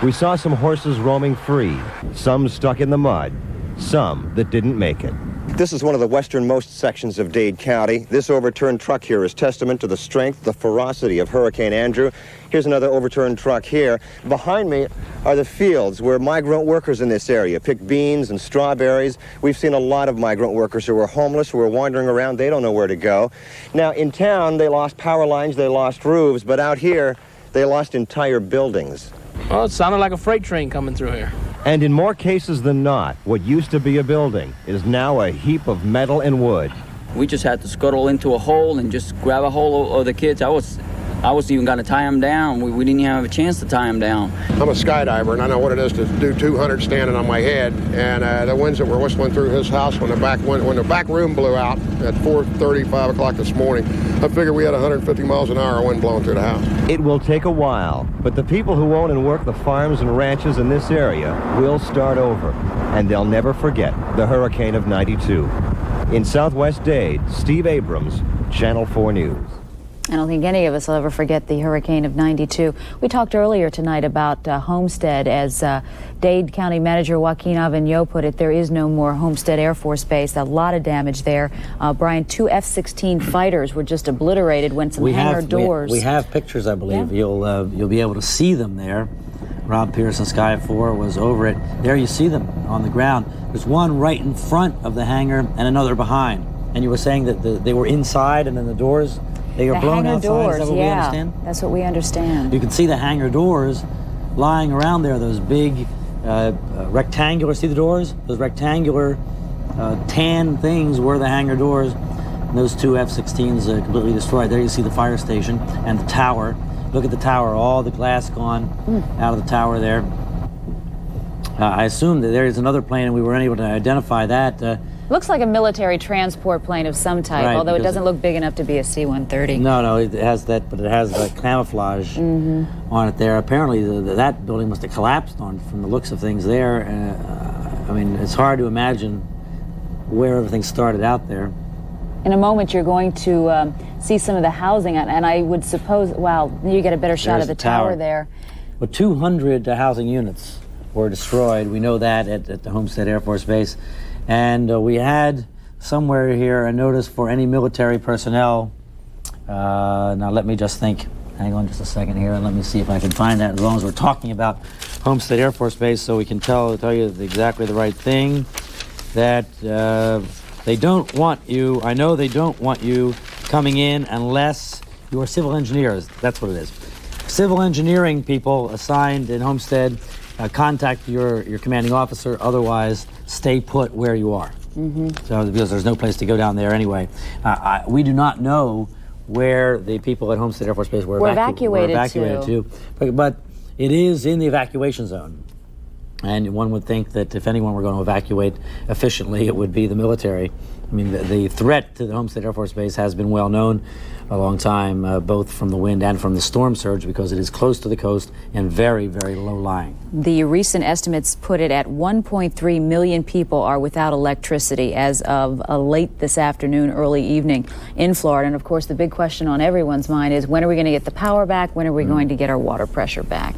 We saw some horses roaming free, some stuck in the mud, some that didn't make it. This is one of the westernmost sections of Dade County. This overturned truck here is testament to the strength, the ferocity of Hurricane Andrew. Here's another overturned truck here. Behind me are the fields where migrant workers in this area pick beans and strawberries. We've seen a lot of migrant workers who are homeless, who are wandering around. They don't know where to go. Now, in town, they lost power lines, they lost roofs, but out here, they lost entire buildings. Well, it sounded like a freight train coming through here. And in more cases than not, what used to be a building is now a heap of metal and wood. We just had to scuttle into a hole and just grab a hold of the kids. I wasn't even going to tie them down. We didn't even have a chance to tie them down. I'm a skydiver, and I know what it is to do 200 standing on my head. And the winds that were whistling through his house when the back room blew out at 4:30, 5 o'clock this morning, I figured we had 150 miles an hour wind blowing through the house. It will take a while, but the people who own and work the farms and ranches in this area will start over, and they'll never forget the hurricane of '92. In Southwest Dade, Steve Abrams, Channel 4 News. I don't think any of us will ever forget the hurricane of '92. We talked earlier tonight about Homestead. As Dade County Manager Joaquin Avignon put it, there is no more Homestead Air Force Base. A lot of damage there. Brian, 2 F-16 fighters were just obliterated when some hangar doors. We have pictures, I believe. Yeah. You'll be able to see them there. Rob Pearson, Sky 4, was over it. There you see them on the ground. There's one right in front of the hangar and another behind. And you were saying that they were inside and then the doors, they are blown outside. Doors, is that what we understand? That's what we understand. You can see the hangar doors lying around there, those big rectangular, see the doors? Those rectangular tan things were the hangar doors. And those 2 F-16s completely destroyed. There you see the fire station and the tower. Look at the tower, all the glass gone out of the tower there. I assume that there is another plane and we were unable to identify that. Looks like a military transport plane of some type, right, although it doesn't look big enough to be a C-130. No, it has that, but it has the camouflage on it there. Apparently that building must have collapsed from the looks of things there. I mean, it's hard to imagine where everything started out there. In a moment, you're going to see some of the housing, and I would suppose, wow, you get a better shot of the tower there. Well, 200 housing units were destroyed. We know that at the Homestead Air Force Base. And we had somewhere here a notice for any military personnel. Now, let me just think. Hang on just a second here, and let me see if I can find that, as long as we're talking about Homestead Air Force Base, so we can tell you exactly the right thing. That they don't want you, I know they don't want you coming in unless you are civil engineers. That's what it is. Civil engineering people assigned in Homestead, contact your commanding officer, otherwise stay put where you are. So, because there's no place to go down there anyway. We do not know where the people at Homestead Air Force Base were evacuated to. But it is in the evacuation zone. And one would think that if anyone were going to evacuate efficiently, it would be the military. I mean, the threat to the Homestead Air Force Base has been well known a long time, both from the wind and from the storm surge, because it is close to the coast and very, very low-lying. The recent estimates put it at 1.3 million people are without electricity as of late this afternoon, early evening in Florida. And, of course, the big question on everyone's mind is, when are we going to get the power back? When are we going to get our water pressure back?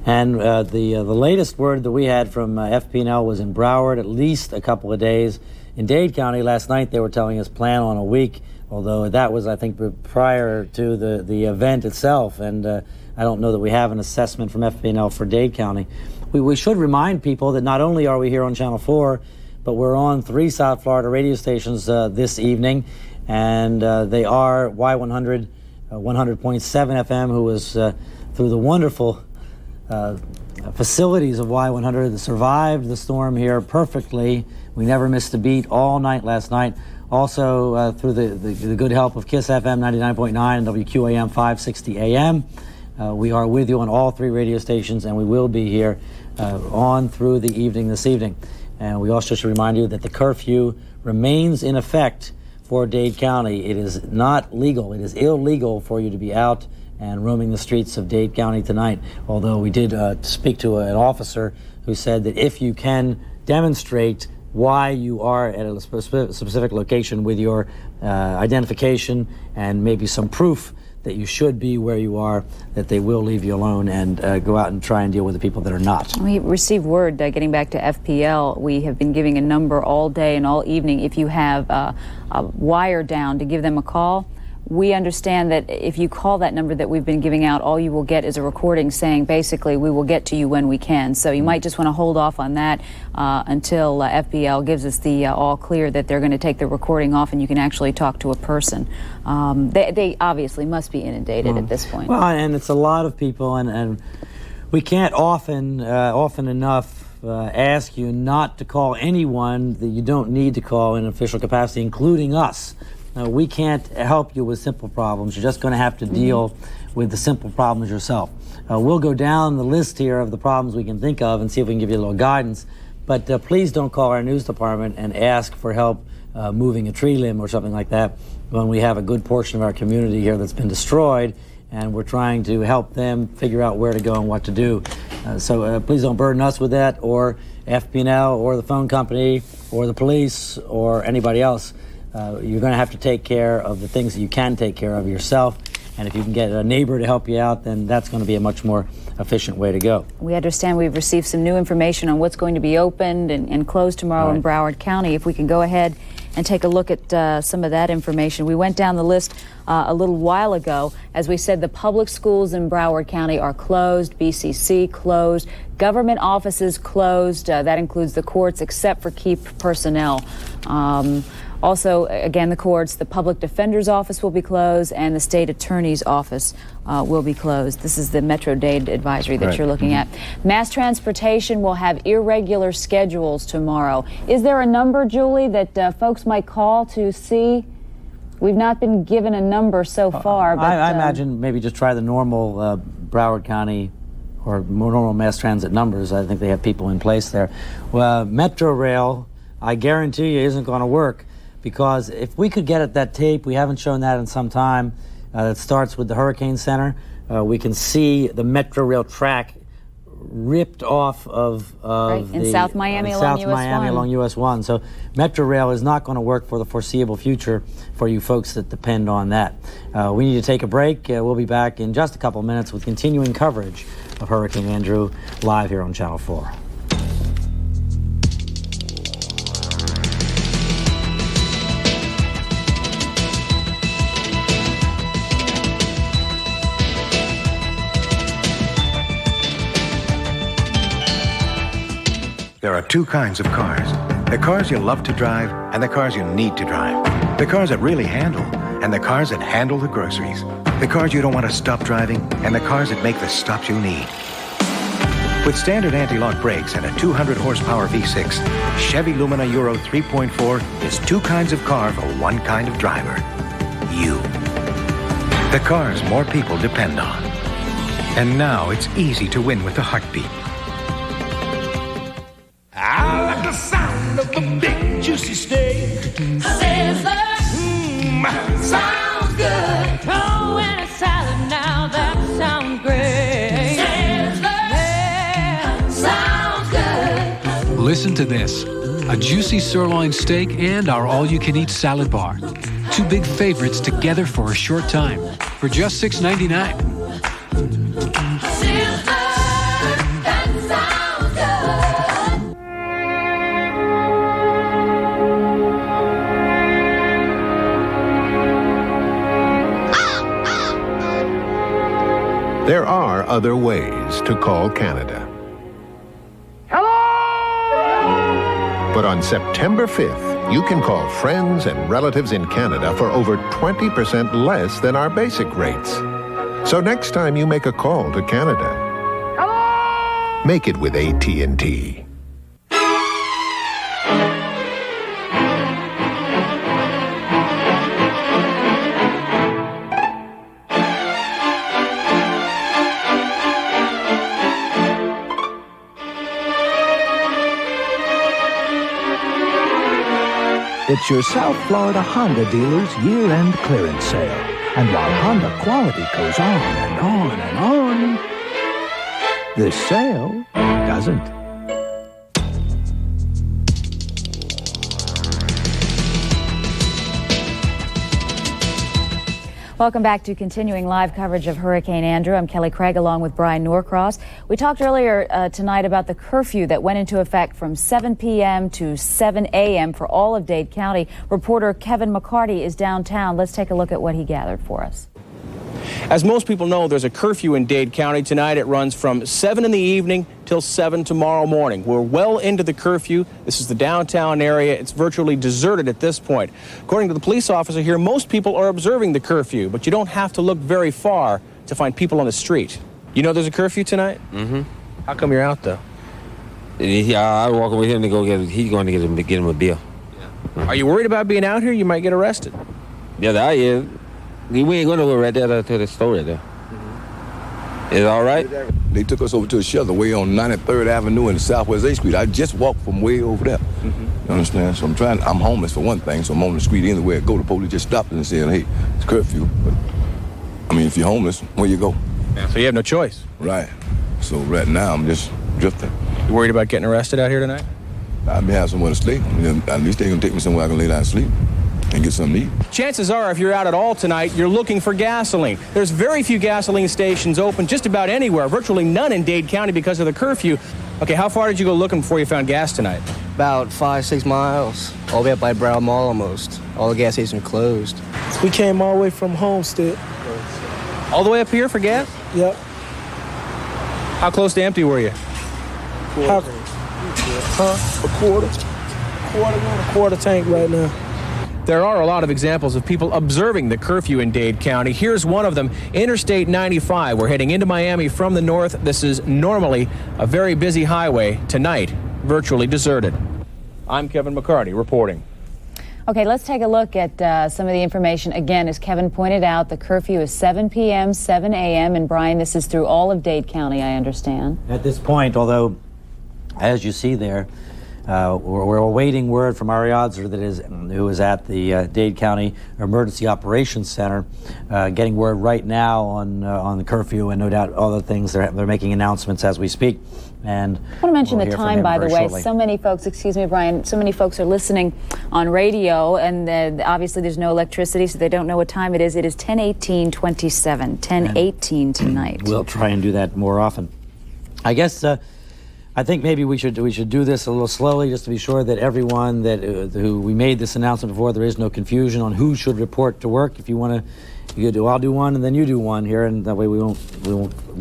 And the latest word that we had from FP&L was in Broward, at least a couple of days. In Dade County last night, they were telling us plan on a week, although that was, I think, prior to the event itself. And I don't know that we have an assessment from FP&L for Dade County. We should remind people that not only are we here on Channel 4, but we're on 3 South Florida radio stations this evening. And they are Y100, 100.7 FM, who was through the wonderful facilities of Y100 that survived the storm here perfectly. We never missed a beat all night last night. Also through the good help of KISS FM 99.9 and WQAM 560 AM. We are with you on all 3 radio stations, and we will be here on through the evening this evening. And we also should remind you that the curfew remains in effect for Dade County. It is not legal. It is illegal for you to be out and roaming the streets of Dade County tonight, although we did speak to an officer who said that if you can demonstrate why you are at a specific location with your identification and maybe some proof that you should be where you are, that they will leave you alone and go out and try and deal with the people that are not. We received word, getting back to FPL, we have been giving a number all day and all evening. If you have a wire down, to give them a call. we understand that if you call that number that we've been giving out, all you will get is a recording saying basically we will get to you when we can. So you might just want to hold off on that until FBL gives us the all clear that they're going to take the recording off and you can actually talk to a person. They obviously must be inundated at this point. Well, and it's a lot of people, and we can't often enough ask you not to call anyone that you don't need to call in official capacity, including us. We can't help you with simple problems. You're just going to have to deal with the simple problems yourself. We'll go down the list here of the problems we can think of and see if we can give you a little guidance. But please don't call our news department and ask for help moving a tree limb or something like that when we have a good portion of our community here that's been destroyed and we're trying to help them figure out where to go and what to do. So please don't burden us with that, or FP&L, or the phone company, or the police, or anybody else. You're going to have to take care of the things that you can take care of yourself. And if you can get a neighbor to help you out, then that's going to be a much more efficient way to go. We understand we've received some new information on what's going to be opened and closed tomorrow in Broward County. If we can go ahead and take a look at some of that information. We went down the list a little while ago. As we said, the public schools in Broward County are closed, BCC closed, government offices closed. That includes the courts except for key personnel. Also, again, the courts, the public defender's office will be closed and the state attorney's office will be closed. This is the Metro-Dade advisory that you're looking at. Mass transportation will have irregular schedules tomorrow. Is there a number, Julie, that folks might call to see? We've not been given a number so far. But I imagine maybe just try the normal Broward County or normal mass transit numbers. I think they have people in place there. Well, Metro Rail, I guarantee you, isn't going to work. Because if we could get at that tape, we haven't shown that in some time, that starts with the Hurricane Center, we can see the Metro Rail track ripped off of in South Miami along US 1. So Metro Rail is not going to work for the foreseeable future for you folks that depend on that. We need to take a break. We'll be back in just a couple of minutes with continuing coverage of Hurricane Andrew live here on Channel 4. There are two kinds of cars. The cars you love to drive and the cars you need to drive. The cars that really handle and the cars that handle the groceries. The cars you don't want to stop driving and the cars that make the stops you need. With standard anti-lock brakes and a 200 horsepower V6, Chevy Lumina Euro 3.4 is two kinds of car for one kind of driver. You. The cars more people depend on. And now it's easy to win with a heartbeat. I like the sound of a big juicy steak. Sizzler, sounds good. Throw in a salad now, that sounds great. Sizzler, yeah, sounds good. Listen to this: a juicy sirloin steak and our all-you-can-eat salad bar. Two big favorites together for a short time for just $6.99. There are other ways to call Canada. Hello! But on September 5th, you can call friends and relatives in Canada for over 20% less than our basic rates. So next time you make a call to Canada, make it with AT&T. It's your South Florida Honda dealer's year-end clearance sale. And while Honda quality goes on and on and on, this sale doesn't. Welcome back to continuing live coverage of Hurricane Andrew. I'm Kelly Craig along with Brian Norcross. We talked earlier tonight about the curfew that went into effect from 7 p.m. to 7 a.m. for all of Dade County. Reporter Kevin McCarty is downtown. Let's take a look at what he gathered for us. As most people know, there's a curfew in Dade County tonight. It runs from 7 in the evening till 7 tomorrow morning. We're well into the curfew. This is the downtown area. It's virtually deserted at this point. According to the police officer here, most people are observing the curfew, but you don't have to look very far to find people on the street. You know there's a curfew tonight? Mm-hmm. How come you're out, though? I was walking with him to go he's going to get him a beer. Are you worried about being out here? You might get arrested. Yeah, that is. We ain't going to go right there to the store right there. Is it all right? They took us over to a shelter way on 93rd Avenue and Southwest 8th Street. I just walked from way over there. You understand? So I'm homeless for one thing, so I'm on the street anywhere I go. The police just stopped and said, hey, it's curfew. But, I mean, if you're homeless, where you go? Yeah, so you have no choice. Right. So right now, I'm just drifting. You worried about getting arrested out here tonight? I'll be having somewhere to stay. At least they're going to take me somewhere I can lay down and sleep and get something to eat. Chances are, if you're out at all tonight, you're looking for gasoline. There's very few gasoline stations open just about anywhere, virtually none in Dade County because of the curfew. Okay, how far did you go looking before you found gas tonight? About 5-6 miles, all the way up by Broward Mall almost. All the gas stations are closed. We came all the way from Homestead. All the way up here for gas? Yep. How close to empty were you? A quarter tank right now. There are a lot of examples of people observing the curfew in Dade County. Here's one of them, Interstate 95. We're heading into Miami from the north. This is normally a very busy highway. Tonight, virtually deserted. I'm Kevin McCarty reporting. Okay, let's take a look at some of the information. Again, as Kevin pointed out, the curfew is 7 p.m., 7 a.m., and Brian, this is through all of Dade County, I understand. At this point, although, as you see there, we're awaiting word from Ariadne, who is at the Dade County Emergency Operations Center, getting word right now on the curfew and no doubt other things. They're making announcements as we speak. And I want to mention the time, by the way. Shortly. So many folks, excuse me, Brian, so many folks are listening on radio, and obviously there's no electricity, so they don't know what time it is. It is 10:18:27, 10:18 tonight. We'll try and do that more often. I guess I think maybe we should do this a little slowly, just to be sure that everyone who we made this announcement before, there is no confusion on who should report to work. If you want to, I'll do one and then you do one here, and that way we won't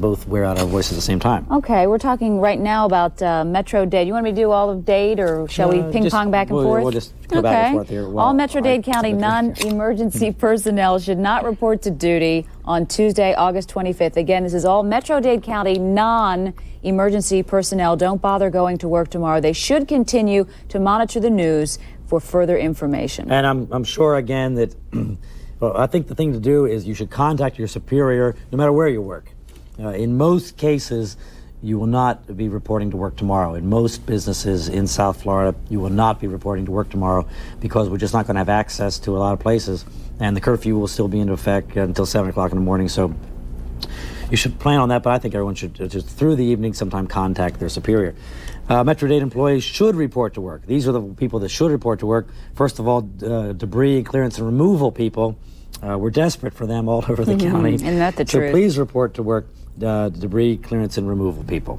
both wear out our voice at the same time. Okay, we're talking right now about Metro Dade. You want me to do all of Dade, or shall we ping pong back and forth? We'll just go back and forth here. All Metro Dade County non-emergency personnel should not report to duty on Tuesday, August 25th. Again, this is all Metro Dade County non-emergency personnel. Don't bother going to work tomorrow. They should continue to monitor the news for further information. And I'm sure, again, that well, I think the thing to do is you should contact your superior no matter where you work. In most cases, you will not be reporting to work tomorrow. In most businesses in South Florida, you will not be reporting to work tomorrow because we're just not going to have access to a lot of places. And the curfew will still be in effect until 7 o'clock in the morning. So you should plan on that, but I think everyone should just through the evening sometime contact their superior. Metro Dade employees should report to work. These are the people that should report to work. First of all, debris and clearance and removal people. We're desperate for them all over the county. Isn't that the truth? So please report to work, debris, clearance, and removal people.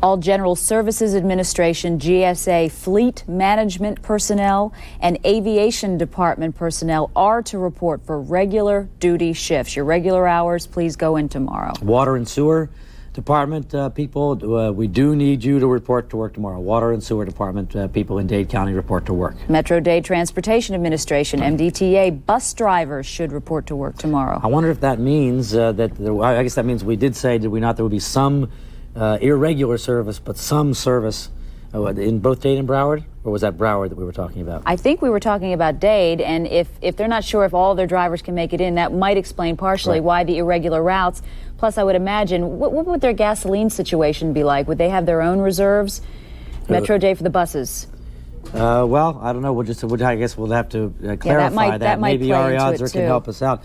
All General Services Administration, GSA, fleet management personnel, and aviation department personnel are to report for regular duty shifts. Your regular hours, please go in tomorrow. Water and sewer department people, we do need you to report to work tomorrow. Water and sewer department people in Dade County report to work. Metro Dade Transportation Administration, MDTA, bus drivers should report to work tomorrow. I wonder if that means I guess that means we did say, did we not, there would be some irregular service, but some service in both Dade and Broward? Or was that Broward that we were talking about? I think we were talking about Dade, and if they're not sure if all their drivers can make it in, that might explain partially why the irregular routes. Plus, I would imagine, what would their gasoline situation be like? Would they have their own reserves? Metro Dade for the buses. Well, I don't know. I guess we'll have to clarify that. Maybe Ariadne can help us out.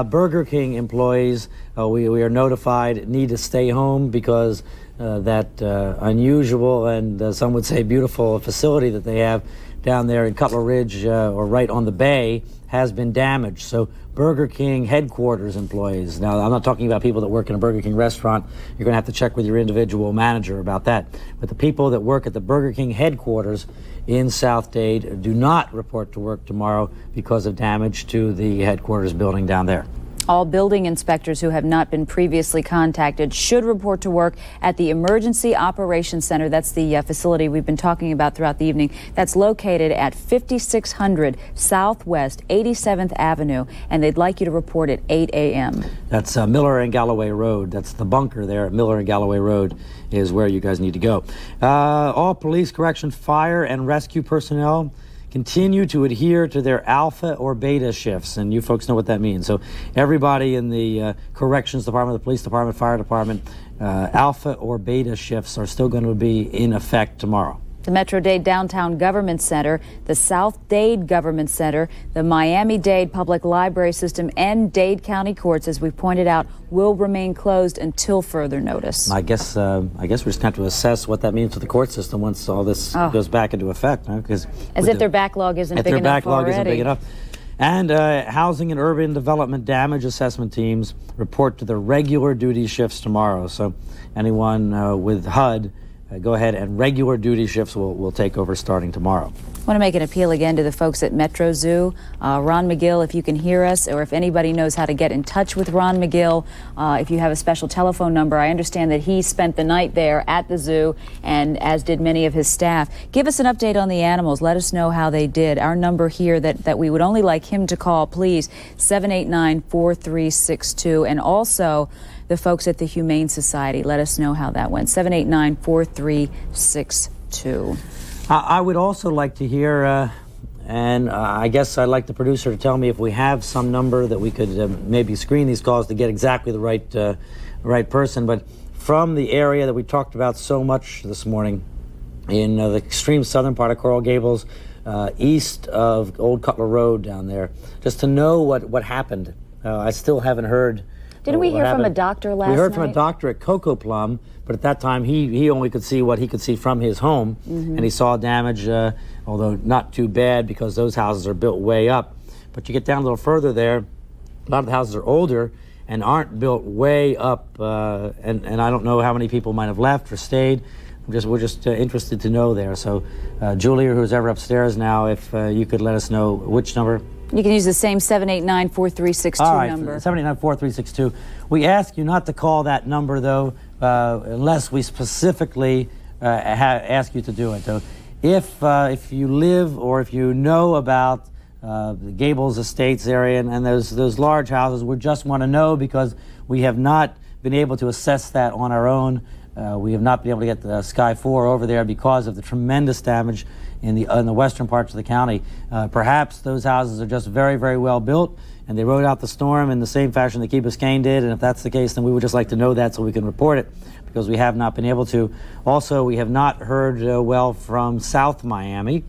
Burger King employees, we are notified, need to stay home because that unusual and some would say beautiful facility that they have down there in Cutler Ridge or right on the bay has been damaged. So Burger King headquarters employees, now I'm not talking about people that work in a Burger King restaurant, you're going to have to check with your individual manager about that, but the people that work at the Burger King headquarters in South Dade do not report to work tomorrow because of damage to the headquarters building down there. All building inspectors who have not been previously contacted should report to work at the Emergency Operations Center. That's the facility we've been talking about throughout the evening. That's located at 5600 Southwest 87th Avenue, and they'd like you to report at 8 a.m. That's Miller and Galloway Road. That's the bunker there at Miller and Galloway Road is where you guys need to go. All police, correction, fire, and rescue personnel continue to adhere to their alpha or beta shifts, and you folks know what that means. So everybody in the corrections department, the police department, fire department, alpha or beta shifts are still going to be in effect tomorrow. The Metro-Dade Downtown Government Center, the South Dade Government Center, the Miami-Dade Public Library System, and Dade County Courts, as we pointed out, will remain closed until further notice. I guess we're just going to have to assess what that means for the court system once all this goes back into effect. Huh? As if their backlog isn't big enough already. And housing and urban development damage assessment teams report to their regular duty shifts tomorrow. So anyone with HUD, go ahead, and regular duty shifts will take over starting tomorrow. I want to make an appeal again to the folks at Metro Zoo. Ron McGill, if you can hear us, or if anybody knows how to get in touch with Ron McGill, if you have a special telephone number. I understand that he spent the night there at the zoo, and as did many of his staff. Give us an update on the animals. Let us know how they did. Our number here that we would only like him to call, please, 789-4362. And also, the folks at the Humane Society, let us know how that went. 789-4362. I would also like to hear, and I guess I'd like the producer to tell me if we have some number that we could maybe screen these calls to get exactly the right person. But from the area that we talked about so much this morning, in the extreme southern part of Coral Gables, east of Old Cutler Road down there, just to know what happened. I still haven't heard. Didn't we hear from a doctor last night? We heard from a doctor at Cocoa Plum, but at that time he only could see what he could see from his home, and he saw damage, although not too bad because those houses are built way up. But you get down a little further there, a lot of the houses are older and aren't built way up, and I don't know how many people might have left or stayed. We're just interested to know there. So Julie, or who's ever upstairs now, if you could let us know which number. You can use the same 789-4362 number. 789-4362. We ask you not to call that number, though, unless we specifically ask you to do it. So if you live or if you know about the Gables Estates area and those large houses, we just want to know because we have not been able to assess that on our own. We have not been able to get the Sky 4 over there because of the tremendous damage in the western parts of the county. Perhaps those houses are just very, very well built, and they rode out the storm in the same fashion that Key Biscayne did, and if that's the case, then we would just like to know that so we can report it, because we have not been able to. Also, we have not heard well from South Miami.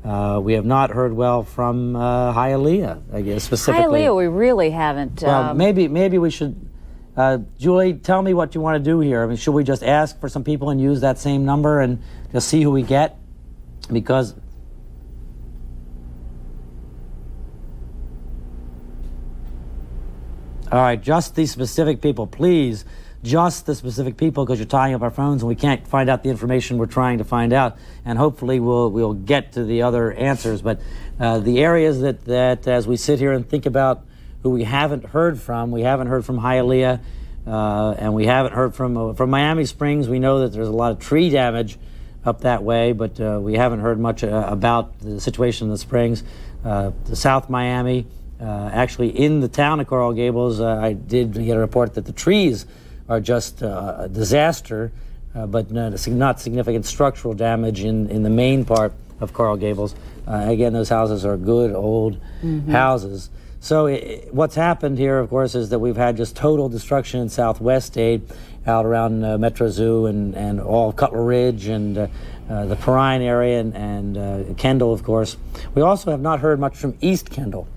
We have not heard well from Hialeah, I guess, specifically. Hialeah, we really haven't. Well, maybe we should... Julie, tell me what you want to do here. I mean, should we just ask for some people and use that same number and just see who we get? Because all right, just these specific people, please, just the specific people, because you're tying up our phones and we can't find out the information we're trying to find out, and hopefully we'll get to the other answers. But the areas that as we sit here and think about who we haven't heard from Hialeah, and we haven't heard from Miami Springs. We know that there's a lot of tree damage up that way, but we haven't heard much about the situation in the Springs. The South Miami, actually in the town of Coral Gables, I did get a report that the trees are just a disaster, but not significant structural damage in the main part of Coral Gables. Again, those houses are good old houses. So what's happened here, of course, is that we've had just total destruction in Southwest Dade, out around Metro Zoo and all Cutler Ridge and the Perrine area and Kendall, of course. We also have not heard much from East Kendall.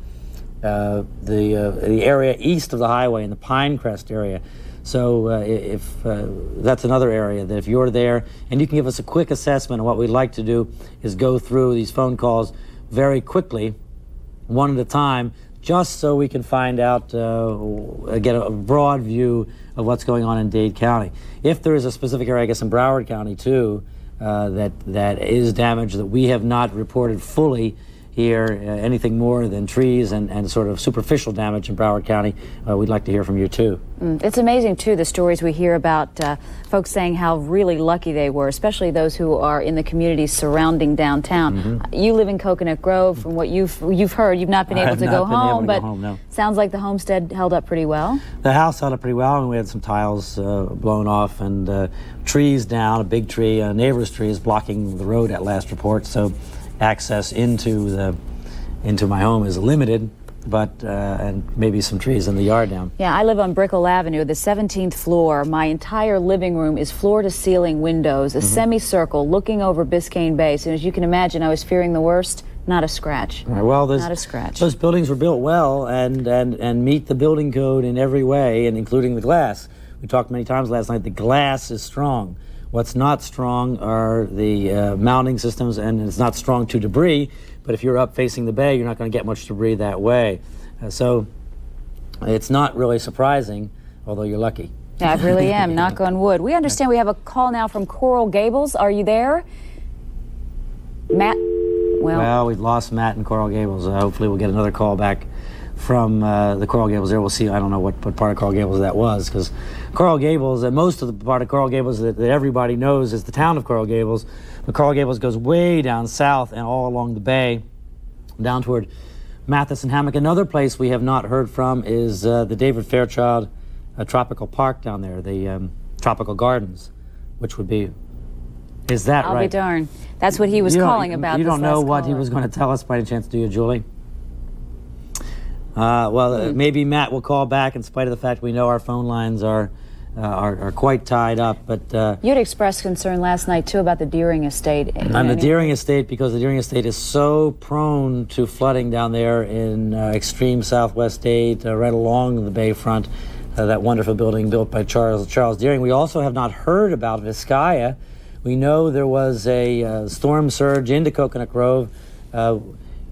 the area east of the highway in the Pinecrest area. So if that's another area that if you're there and you can give us a quick assessment, and what we'd like to do is go through these phone calls very quickly, one at a time, just so we can find out, get a broad view of what's going on in Dade County. If there is a specific area, I guess in Broward County too, that is damaged that we have not reported fully here, anything more than trees and sort of superficial damage in Broward County, we'd like to hear from you too. It's amazing too, the stories we hear about folks saying how really lucky they were, especially those who are in the communities surrounding downtown. You live in Coconut Grove. From what you've heard, you've not been able to go home, but sounds like the homestead held up pretty well. The house held up pretty well, and we had some tiles blown off and trees down. A big tree, a neighbor's tree, is blocking the road at last report, so access into my home is limited, but and maybe some trees in the yard down. Yeah, I live on Brickell Avenue, the 17th floor. My entire living room is floor-to-ceiling windows, a semicircle looking over Biscayne Bay. So as you can imagine, I was fearing the worst. Not a scratch. All right, well, not a scratch. Those buildings were built well and meet the building code in every way, and including the glass. We talked many times last night. The glass is strong. What's not strong are the mounting systems, and it's not strong to debris, but if you're up facing the bay, you're not going to get much debris that way. So it's not really surprising, although you're lucky. Yeah, I really am, knock on wood. We understand we have a call now from Coral Gables. Are you there? Matt? Well, we've lost Matt in Coral Gables. Hopefully we'll get another call back from the Coral Gables there. We'll see. I don't know what part of Coral Gables that was, because Coral Gables, and most of the part of Coral Gables that everybody knows is the town of Coral Gables. But Coral Gables goes way down south and all along the bay, down toward Matheson Hammock. Another place we have not heard from is the David Fairchild Tropical Park down there, the Tropical Gardens, which would be, is that right? I'll be darned. That's what he was calling about. You don't know what he was going to tell us by any chance, do you, Julie? Maybe Matt will call back in spite of the fact we know our phone lines are quite tied up. But you had expressed concern last night too about the Deering Estate. On the Deering Estate, because the Deering Estate is so prone to flooding down there in extreme southwest Dade, right along the bayfront. That wonderful building built by Charles Deering. We also have not heard about Vizcaya. We know there was a storm surge into Coconut Grove.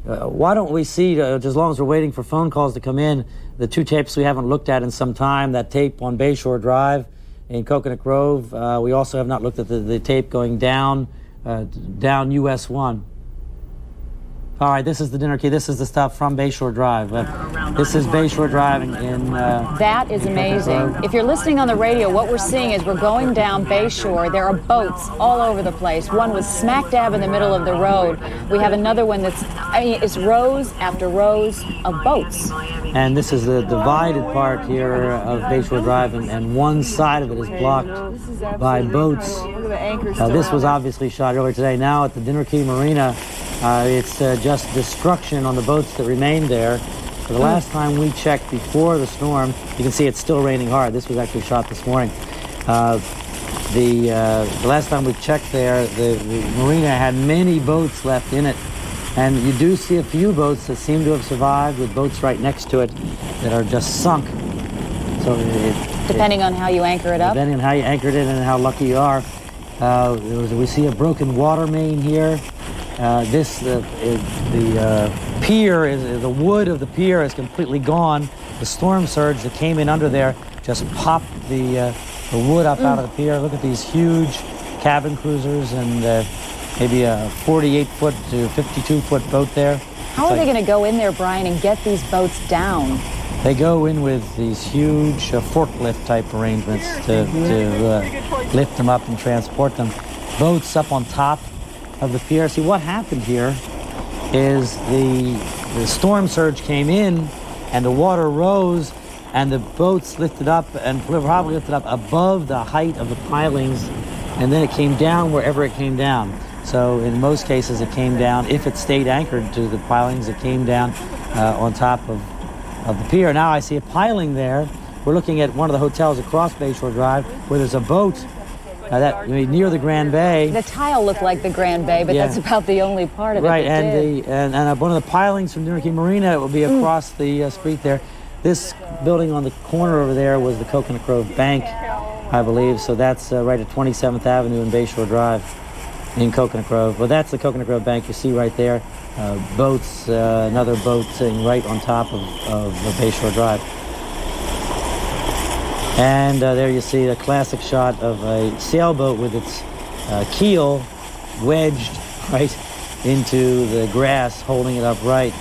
Why don't we see, as long as we're waiting for phone calls to come in, the two tapes we haven't looked at in some time, that tape on Bayshore Drive in Coconut Grove. We also have not looked at the tape going down US 1. All right, this is the dinner key. This is the stuff from Bayshore Drive. This is Bayshore Drive in that is amazing. If you're listening on the radio, what we're seeing is we're going down Bayshore. There are boats all over the place. One was smack dab in the middle of the road. We have another one it's rows after rows of boats. And this is the divided part here of Bayshore Drive, and one side of it is blocked by boats. This was obviously shot earlier today. Now at the Dinner Key Marina, it's just destruction on the boats that remained there. So the last time we checked before the storm, you can see it's still raining hard. This was actually shot this morning. The last time we checked there, the marina had many boats left in it. And you do see a few boats that seem to have survived, with boats right next to it that are just sunk. So depending on how you anchor it up? Depending on how you anchored it and how lucky you are. We see a broken water main here. The pier, the wood of the pier is completely gone. The storm surge that came in under there just popped the wood up out of the pier. Look at these huge cabin cruisers and maybe a 48-foot to 52-foot boat there. How are they going to go in there, Brian, and get these boats down? They go in with these huge forklift type arrangements to lift them up and transport them. Boats up on top of the pier. See, what happened here is the storm surge came in and the water rose and the boats lifted up and probably lifted up above the height of the pilings, and then it came down wherever it came down. So in most cases it came down, if it stayed anchored to the pilings, it came down on top of the pier. Now I see a piling there. We're looking at one of the hotels across Bayshore Drive where there's a boat near the Grand Bay. The tile looked like the Grand Bay, but that's about the only part of it. Right, that did. and one of the pilings from Dinner Key Marina will be across the street there. This building on the corner over there was the Coconut Grove Bank, I believe. So that's right at 27th Avenue and Bayshore Drive in Coconut Grove. Well, that's the Coconut Grove Bank you see right there. Boats, another boat sitting right on top of Bayshore Drive. And there you see a classic shot of a sailboat with its keel wedged right into the grass, holding it upright.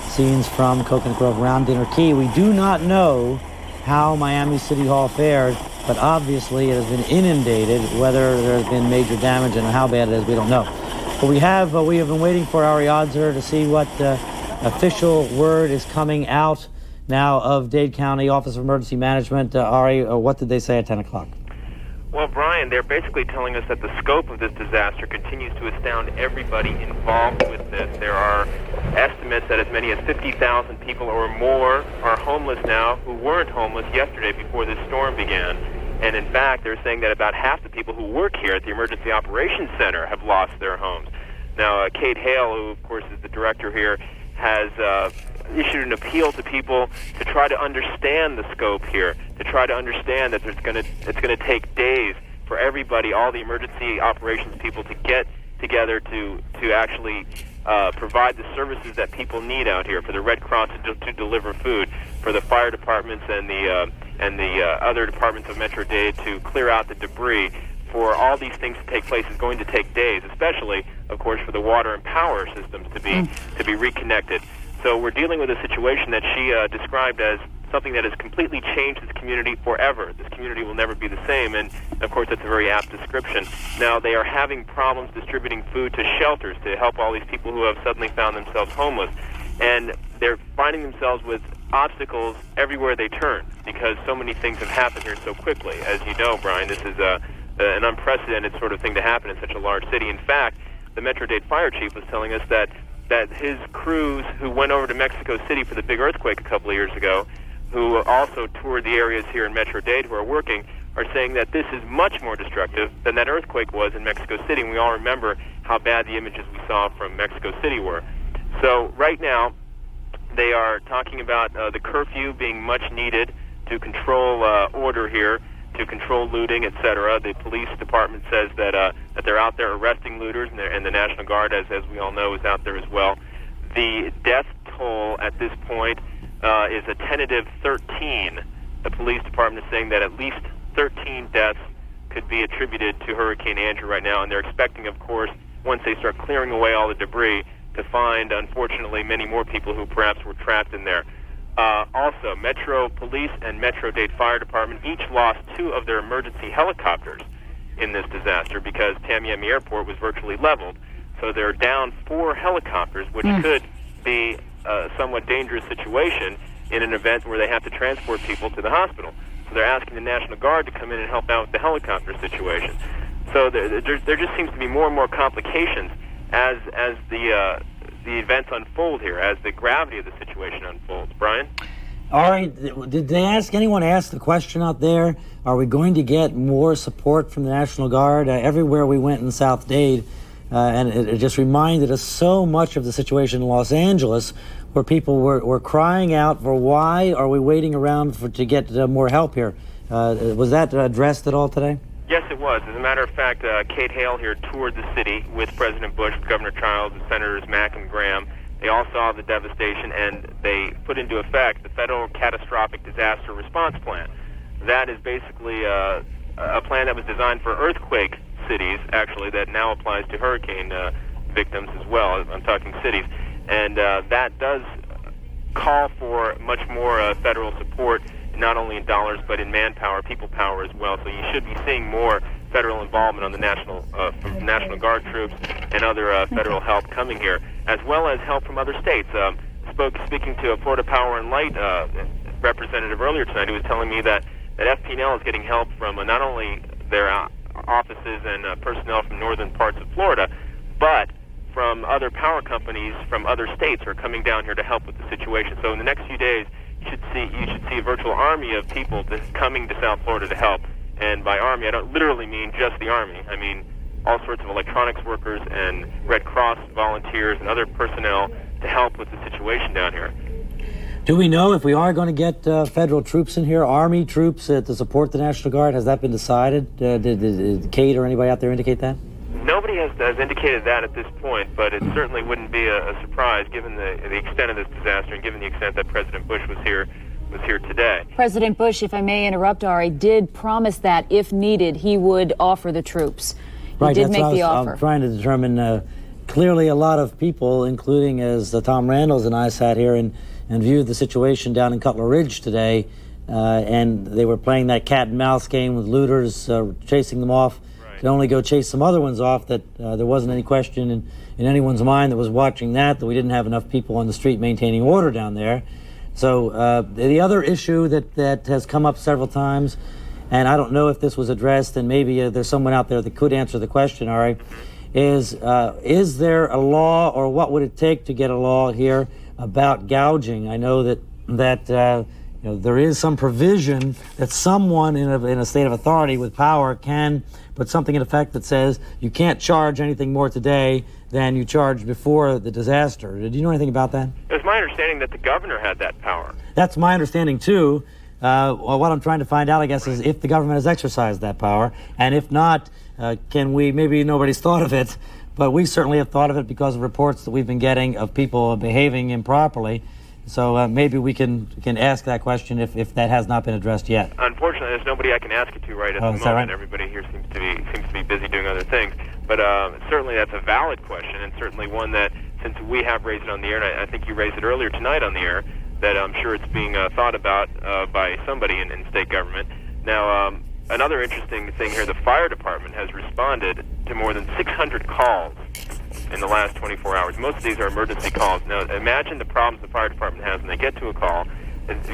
Scenes from Coconut Grove around Dinner Key. We do not know how Miami City Hall fared, but obviously it has been inundated. Whether there has been major damage and how bad it is, we don't know. But we have been waiting for Ari Odzer to see what official word is coming out now of Dade County Office of Emergency Management. Ari, what did they say at 10 o'clock? Well, Brian, they're basically telling us that the scope of this disaster continues to astound everybody involved with this. There are estimates that as many as 50,000 people or more are homeless now who weren't homeless yesterday before this storm began. And in fact, they're saying that about half the people who work here at the Emergency Operations Center have lost their homes. Now, Kate Hale, who of course is the director here, has issued an appeal to people to try to understand the scope here, to try to understand that it's going to take days for everybody, all the emergency operations people, to get together to actually provide the services that people need out here, for the Red Cross to deliver food, for the fire departments and the other departments of Metro Dade to clear out the debris. For all these things to take place is going to take days, especially, of course, for the water and power systems to be reconnected. So we're dealing with a situation that she described as something that has completely changed this community forever. This community will never be the same, and of course that's a very apt description. Now they are having problems distributing food to shelters to help all these people who have suddenly found themselves homeless, and they're finding themselves with obstacles everywhere they turn because so many things have happened here so quickly. As you know, Brian, this is an unprecedented sort of thing to happen in such a large city. In fact, the Metro Dade fire chief was telling us that his crews who went over to Mexico City for the big earthquake a couple of years ago, who also toured the areas here in Metro Dade who are working, are saying that this is much more destructive than that earthquake was in Mexico City. And we all remember how bad the images we saw from Mexico City were. So right now, they are talking about the curfew being much needed to control order here, to control looting, etc. The police department says that they're out there arresting looters, and the National Guard, as we all know, is out there as well. The death toll at this point is a tentative 13. The police department is saying that at least 13 deaths could be attributed to Hurricane Andrew right now, and they're expecting, of course, once they start clearing away all the debris, to find, unfortunately, many more people who perhaps were trapped in there. Also, Metro Police and Metro Dade Fire Department each lost 2 of their emergency helicopters in this disaster because Tamiami Airport was virtually leveled. So they're down 4 helicopters, which could be a somewhat dangerous situation in an event where they have to transport people to the hospital. So they're asking the National Guard to come in and help out with the helicopter situation. So there just seems to be more and more complications as the events unfold here, as the gravity of the situation unfolds. Brian? All right, did anyone ask the question out there, are we going to get more support from the National Guard? Everywhere we went in South Dade, and it just reminded us so much of the situation in Los Angeles, where people were crying out for why are we waiting around to get more help here. Was that addressed at all today? Yes, it was. As a matter of fact, Kate Hale here toured the city with President Bush, Governor Childs, and Senators Mack and Graham. They all saw the devastation, and they put into effect the Federal Catastrophic Disaster Response Plan. That is basically a plan that was designed for earthquake cities, actually, that now applies to hurricane victims as well. I'm talking cities. And that does call for much more federal support, not only in dollars, but in manpower, people power as well. So you should be seeing more federal involvement on the from National Guard troops and other federal help coming here, as well as help from other states. Speaking to a Florida Power and Light representative earlier tonight, who was telling me that FP&L is getting help from not only their offices and personnel from northern parts of Florida, but from other power companies from other states are coming down here to help with the situation. So in the next few days, you should see a virtual army of people coming to South Florida to help. And by Army, I don't literally mean just the Army. I mean all sorts of electronics workers and Red Cross volunteers and other personnel to help with the situation down here. Do we know if we are going to get federal troops in here, Army troops to support the National Guard? Has that been decided? Did Kate or anybody out there indicate that? Nobody has indicated that at this point, but it certainly wouldn't be a surprise given the extent of this disaster and given the extent that President Bush was here today. President Bush, if I may interrupt, Ari, did promise that if needed, he would offer the troops. He did make the offer. I'm trying to determine. Clearly, a lot of people, including as Tom Randalls and I sat here and viewed the situation down in Cutler Ridge today, and they were playing that cat and mouse game with looters, chasing them off. To only go chase some other ones off, that there wasn't any question in anyone's mind that was watching that we didn't have enough people on the street maintaining order down there. So the other issue that has come up several times, and I don't know if this was addressed, and maybe there's someone out there that could answer the question, Ari, is there a law, or what would it take to get a law here about gouging? I know that there is some provision that someone in a state of authority with power can put something in effect that says you can't charge anything more today than you charged before the disaster. Did you know anything about that? It's my understanding that the governor had that power. That's my understanding too. Well, what I'm trying to find out, I guess, is if the government has exercised that power, and if not, can we? Maybe nobody's thought of it, but we certainly have thought of it because of reports that we've been getting of people behaving improperly. So maybe we can ask that question if that has not been addressed yet. Unfortunately, there's nobody I can ask it to right at the moment. Right? Everybody here seems to be busy doing other things. But certainly that's a valid question, and certainly one that, since we have raised it on the air, and I think you raised it earlier tonight on the air, that I'm sure it's being thought about by somebody in state government. Now, another interesting thing here, the fire department has responded to more than 600 calls in the last 24 hours. Most of these are emergency calls. Now, imagine the problems the fire department has when they get to a call.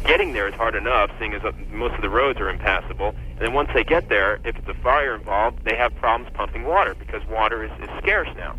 Getting there is hard enough, seeing as most of the roads are impassable. And then once they get there, if it's a fire involved, they have problems pumping water because water is scarce now.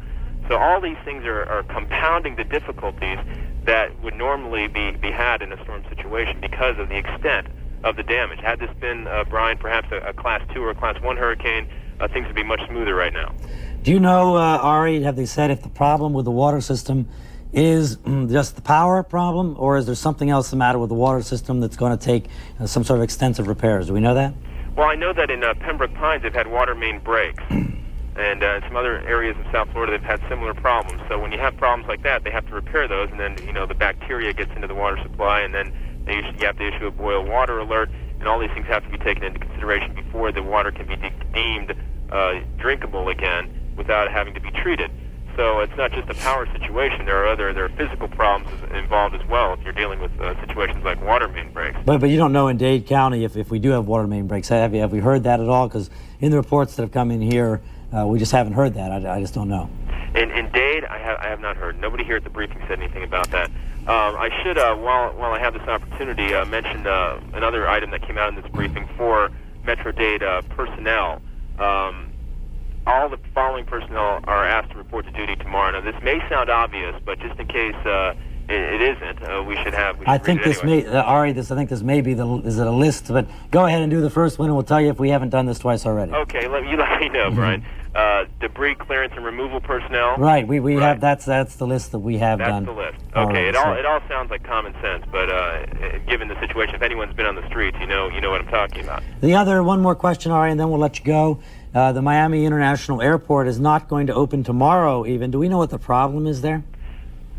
So all these things are compounding the difficulties that would normally be had in a storm situation because of the extent of the damage. Had this been, Brian, perhaps a Class 2 or a Class 1 hurricane, things would be much smoother right now. Do you know, Ari, have they said if the problem with the water system is just the power problem, or is there something else the matter with the water system that's going to take some sort of extensive repairs? Do we know that? Well, I know that in Pembroke Pines they've had water main breaks. And in some other areas of South Florida, they've had similar problems. So when you have problems like that, they have to repair those, and then the bacteria gets into the water supply, and then you have to issue a boil water alert, and all these things have to be taken into consideration before the water can be deemed drinkable again without having to be treated. So it's not just a power situation. There are physical problems involved as well if you're dealing with situations like water main breaks. But you don't know in Dade County if we do have water main breaks. Have we heard that at all? Because in the reports that have come in here, we just haven't heard that. I just don't know. In Dade, I have not heard. Nobody here at the briefing said anything about that. I should, while I have this opportunity, mention another item that came out in this briefing for Metro Dade personnel. All the following personnel are asked to report to duty tomorrow. Now, this may sound obvious, but just in case it isn't, we should have. I think this may, Ari. I think this may be is it a list? But go ahead and do the first one, and we'll tell you if we haven't done this twice already. Okay, let me know, Brian. Debris clearance and removal personnel. Right, we have that's the list that we have done. That's the list. Okay, it all sounds like common sense, but given the situation, if anyone's been on the streets, you know what I'm talking about. One more question, Ari, and then we'll let you go. The Miami International Airport is not going to open tomorrow even. Do we know what the problem is there?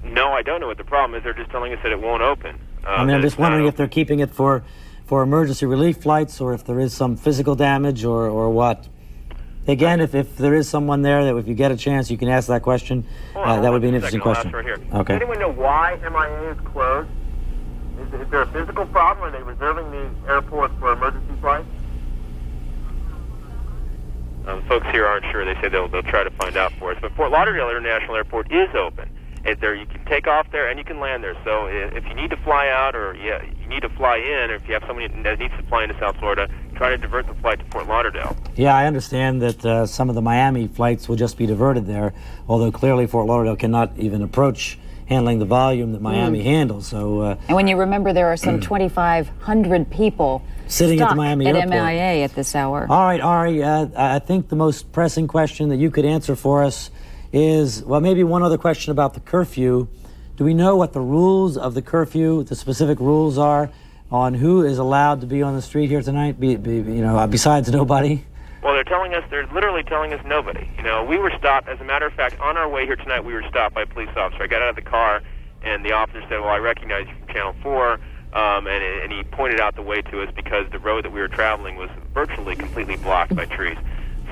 No, I don't know what the problem is. They're just telling us that it won't open. I'm just wondering if they're keeping it for emergency relief flights, or if there is some physical damage, or what. Again, if there is someone there, that if you get a chance, you can ask that question. That would be an interesting question. Right here. Okay. Does anyone know why MIA is closed? Is there a physical problem? Are they reserving the airport for emergency flights? Folks here aren't sure. They say they'll try to find out for us. But Fort Lauderdale International Airport is open. You can take off there and you can land there. So if you need to fly out, or you need to fly in, or if you have somebody that needs to fly into South Florida, try to divert the flight to Fort Lauderdale. Yeah, I understand that some of the Miami flights will just be diverted there, although clearly Fort Lauderdale cannot even approach handling the volume that Miami handles. So, and when you remember there are some 2,500 people sitting stuck at the Miami at airport. MIA at this hour. All right, Ari, I think the most pressing question that you could answer for us is, well, maybe one other question about the curfew. Do we know what the rules of the curfew, the specific rules are on who is allowed to be on the street here tonight, besides nobody? Well, they're literally telling us nobody. We were stopped, as a matter of fact, on our way here tonight, we were stopped by a police officer. I got out of the car, and the officer said, well, I recognize you from Channel 4, and he pointed out the way to us because the road that we were traveling was virtually completely blocked by trees.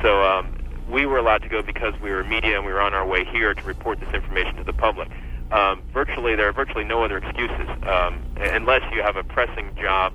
So we were allowed to go because we were media, and we were on our way here to report this information to the public. There are virtually no other excuses, unless you have a pressing job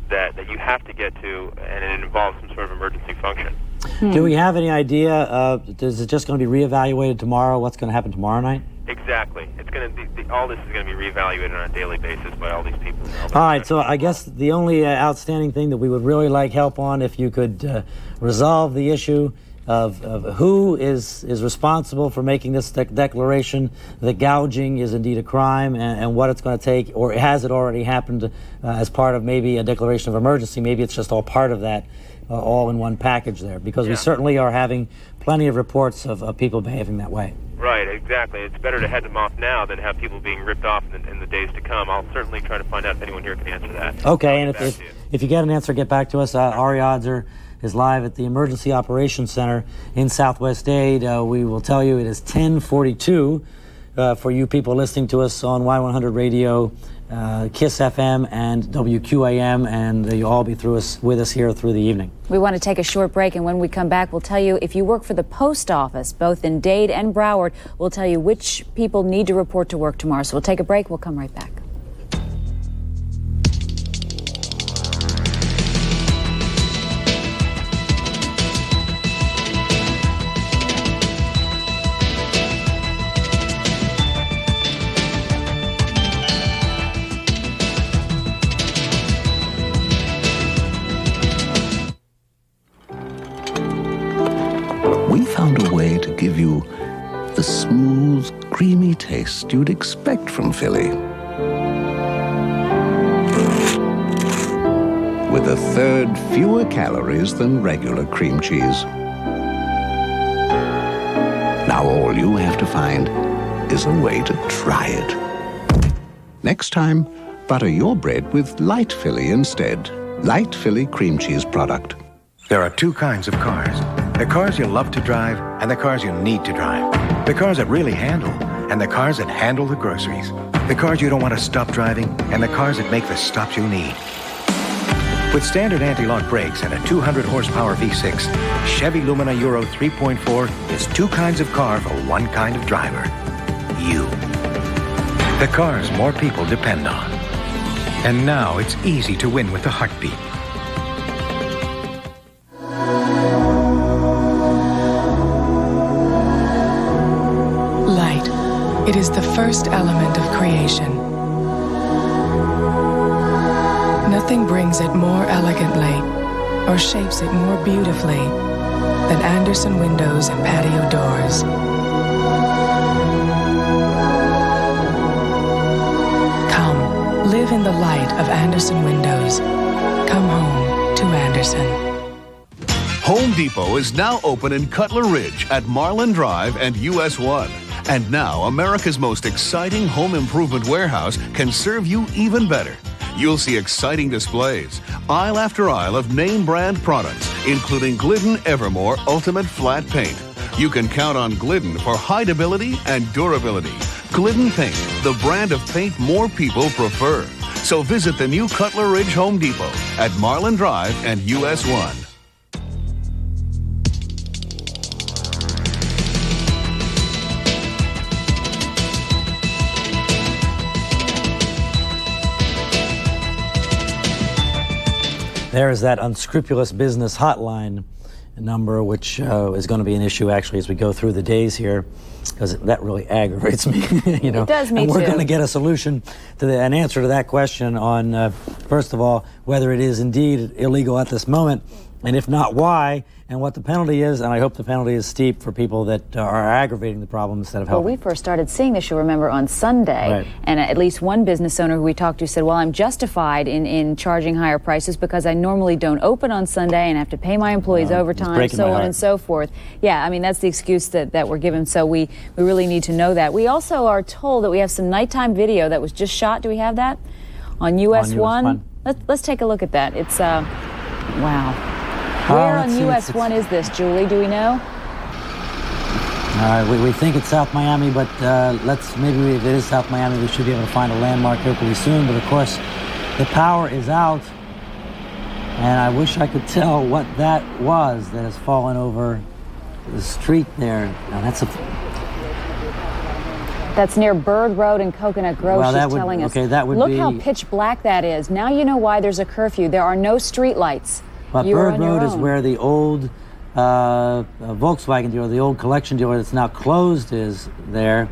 that you have to get to, and it involves some sort of emergency function. Do we have any idea, is it just going to be reevaluated tomorrow? What's going to happen tomorrow night? Exactly. It's going to be, all this is going to be reevaluated on a daily basis by all these people. All right, so I guess the only outstanding thing that we would really like help on, if you could resolve the issue of who is responsible for making this declaration that gouging is indeed a crime, and what it's going to take, or has it already happened as part of maybe a declaration of emergency? Maybe it's just all part of that, all in one package there, because we certainly are having plenty of reports of people behaving that way. Right, exactly. It's better to head them off now than have people being ripped off in the days to come. I'll certainly try to find out if anyone here can answer that. Okay, and if you get an answer, get back to us. Ari Odzer is live at the Emergency Operations Center in Southwest Aid. We will tell you it is 10:42 for you people listening to us on Y100 Radio, KISS FM, and WQAM, and you'll all be with us here through the evening. We want to take a short break, and when we come back, we'll tell you if you work for the post office, both in Dade and Broward, we'll tell you which people need to report to work tomorrow. So we'll take a break. We'll come right back. We found a way to give you the smooth, creamy taste you'd expect from Philly. With a third fewer calories than regular cream cheese. Now all you have to find is a way to try it. Next time, butter your bread with Light Philly instead. Light Philly cream cheese product. There are two kinds of cars. The cars you love to drive and the cars you need to drive. The cars that really handle and the cars that handle the groceries. The cars you don't want to stop driving and the cars that make the stops you need. With standard anti-lock brakes and a 200 horsepower V6, Chevy Lumina Euro 3.4 is two kinds of car for one kind of driver. You. The cars more people depend on. And now it's easy to win with the heartbeat. It is the first element of creation. Nothing brings it more elegantly or shapes it more beautifully than Andersen windows and patio doors. Come, live in the light of Andersen windows. Come home to Andersen. Home Depot is now open in Cutler Ridge at Marlin Drive and US 1. And now, America's most exciting home improvement warehouse can serve you even better. You'll see exciting displays, aisle after aisle of name brand products, including Glidden Evermore Ultimate Flat Paint. You can count on Glidden for hideability and durability. Glidden Paint, the brand of paint more people prefer. So visit the new Cutler Ridge Home Depot at Marlin Drive and US 1. There is that unscrupulous business hotline number, which is going to be an issue actually as we go through the days here, because that really aggravates me. It does me and we're too. going to get a solution to an answer to that question on, first of all, whether it is indeed illegal at this moment and if not, why, and what the penalty is. And I hope the penalty is steep for people that are aggravating the problem instead of helping. Well, we first started seeing this, you'll remember, on Sunday. Right. And at least one business owner who we talked to said, well, I'm justified in charging higher prices because I normally don't open on Sunday and have to pay my employees overtime, so on and so forth. Yeah, I mean, that's the excuse that we're given, so we really need to know that. We also are told that we have some nighttime video that was just shot. Do we have that? On US 1? Let's take a look at that. It's, wow. Where on US 1 is this, Julie? Do we know? We think it's South Miami, but maybe if it is South Miami, we should be able to find a landmark here pretty soon. But of course, the power is out, and I wish I could tell what that was that has fallen over the street there. Now that's near Bird Road and Coconut Grove, well, she's telling us. Okay, that would Look be... how pitch black that is. Now you know why there's a curfew. There are no street lights. But Bird Road is where the old Volkswagen dealer, the old collection dealer that's now closed, is there.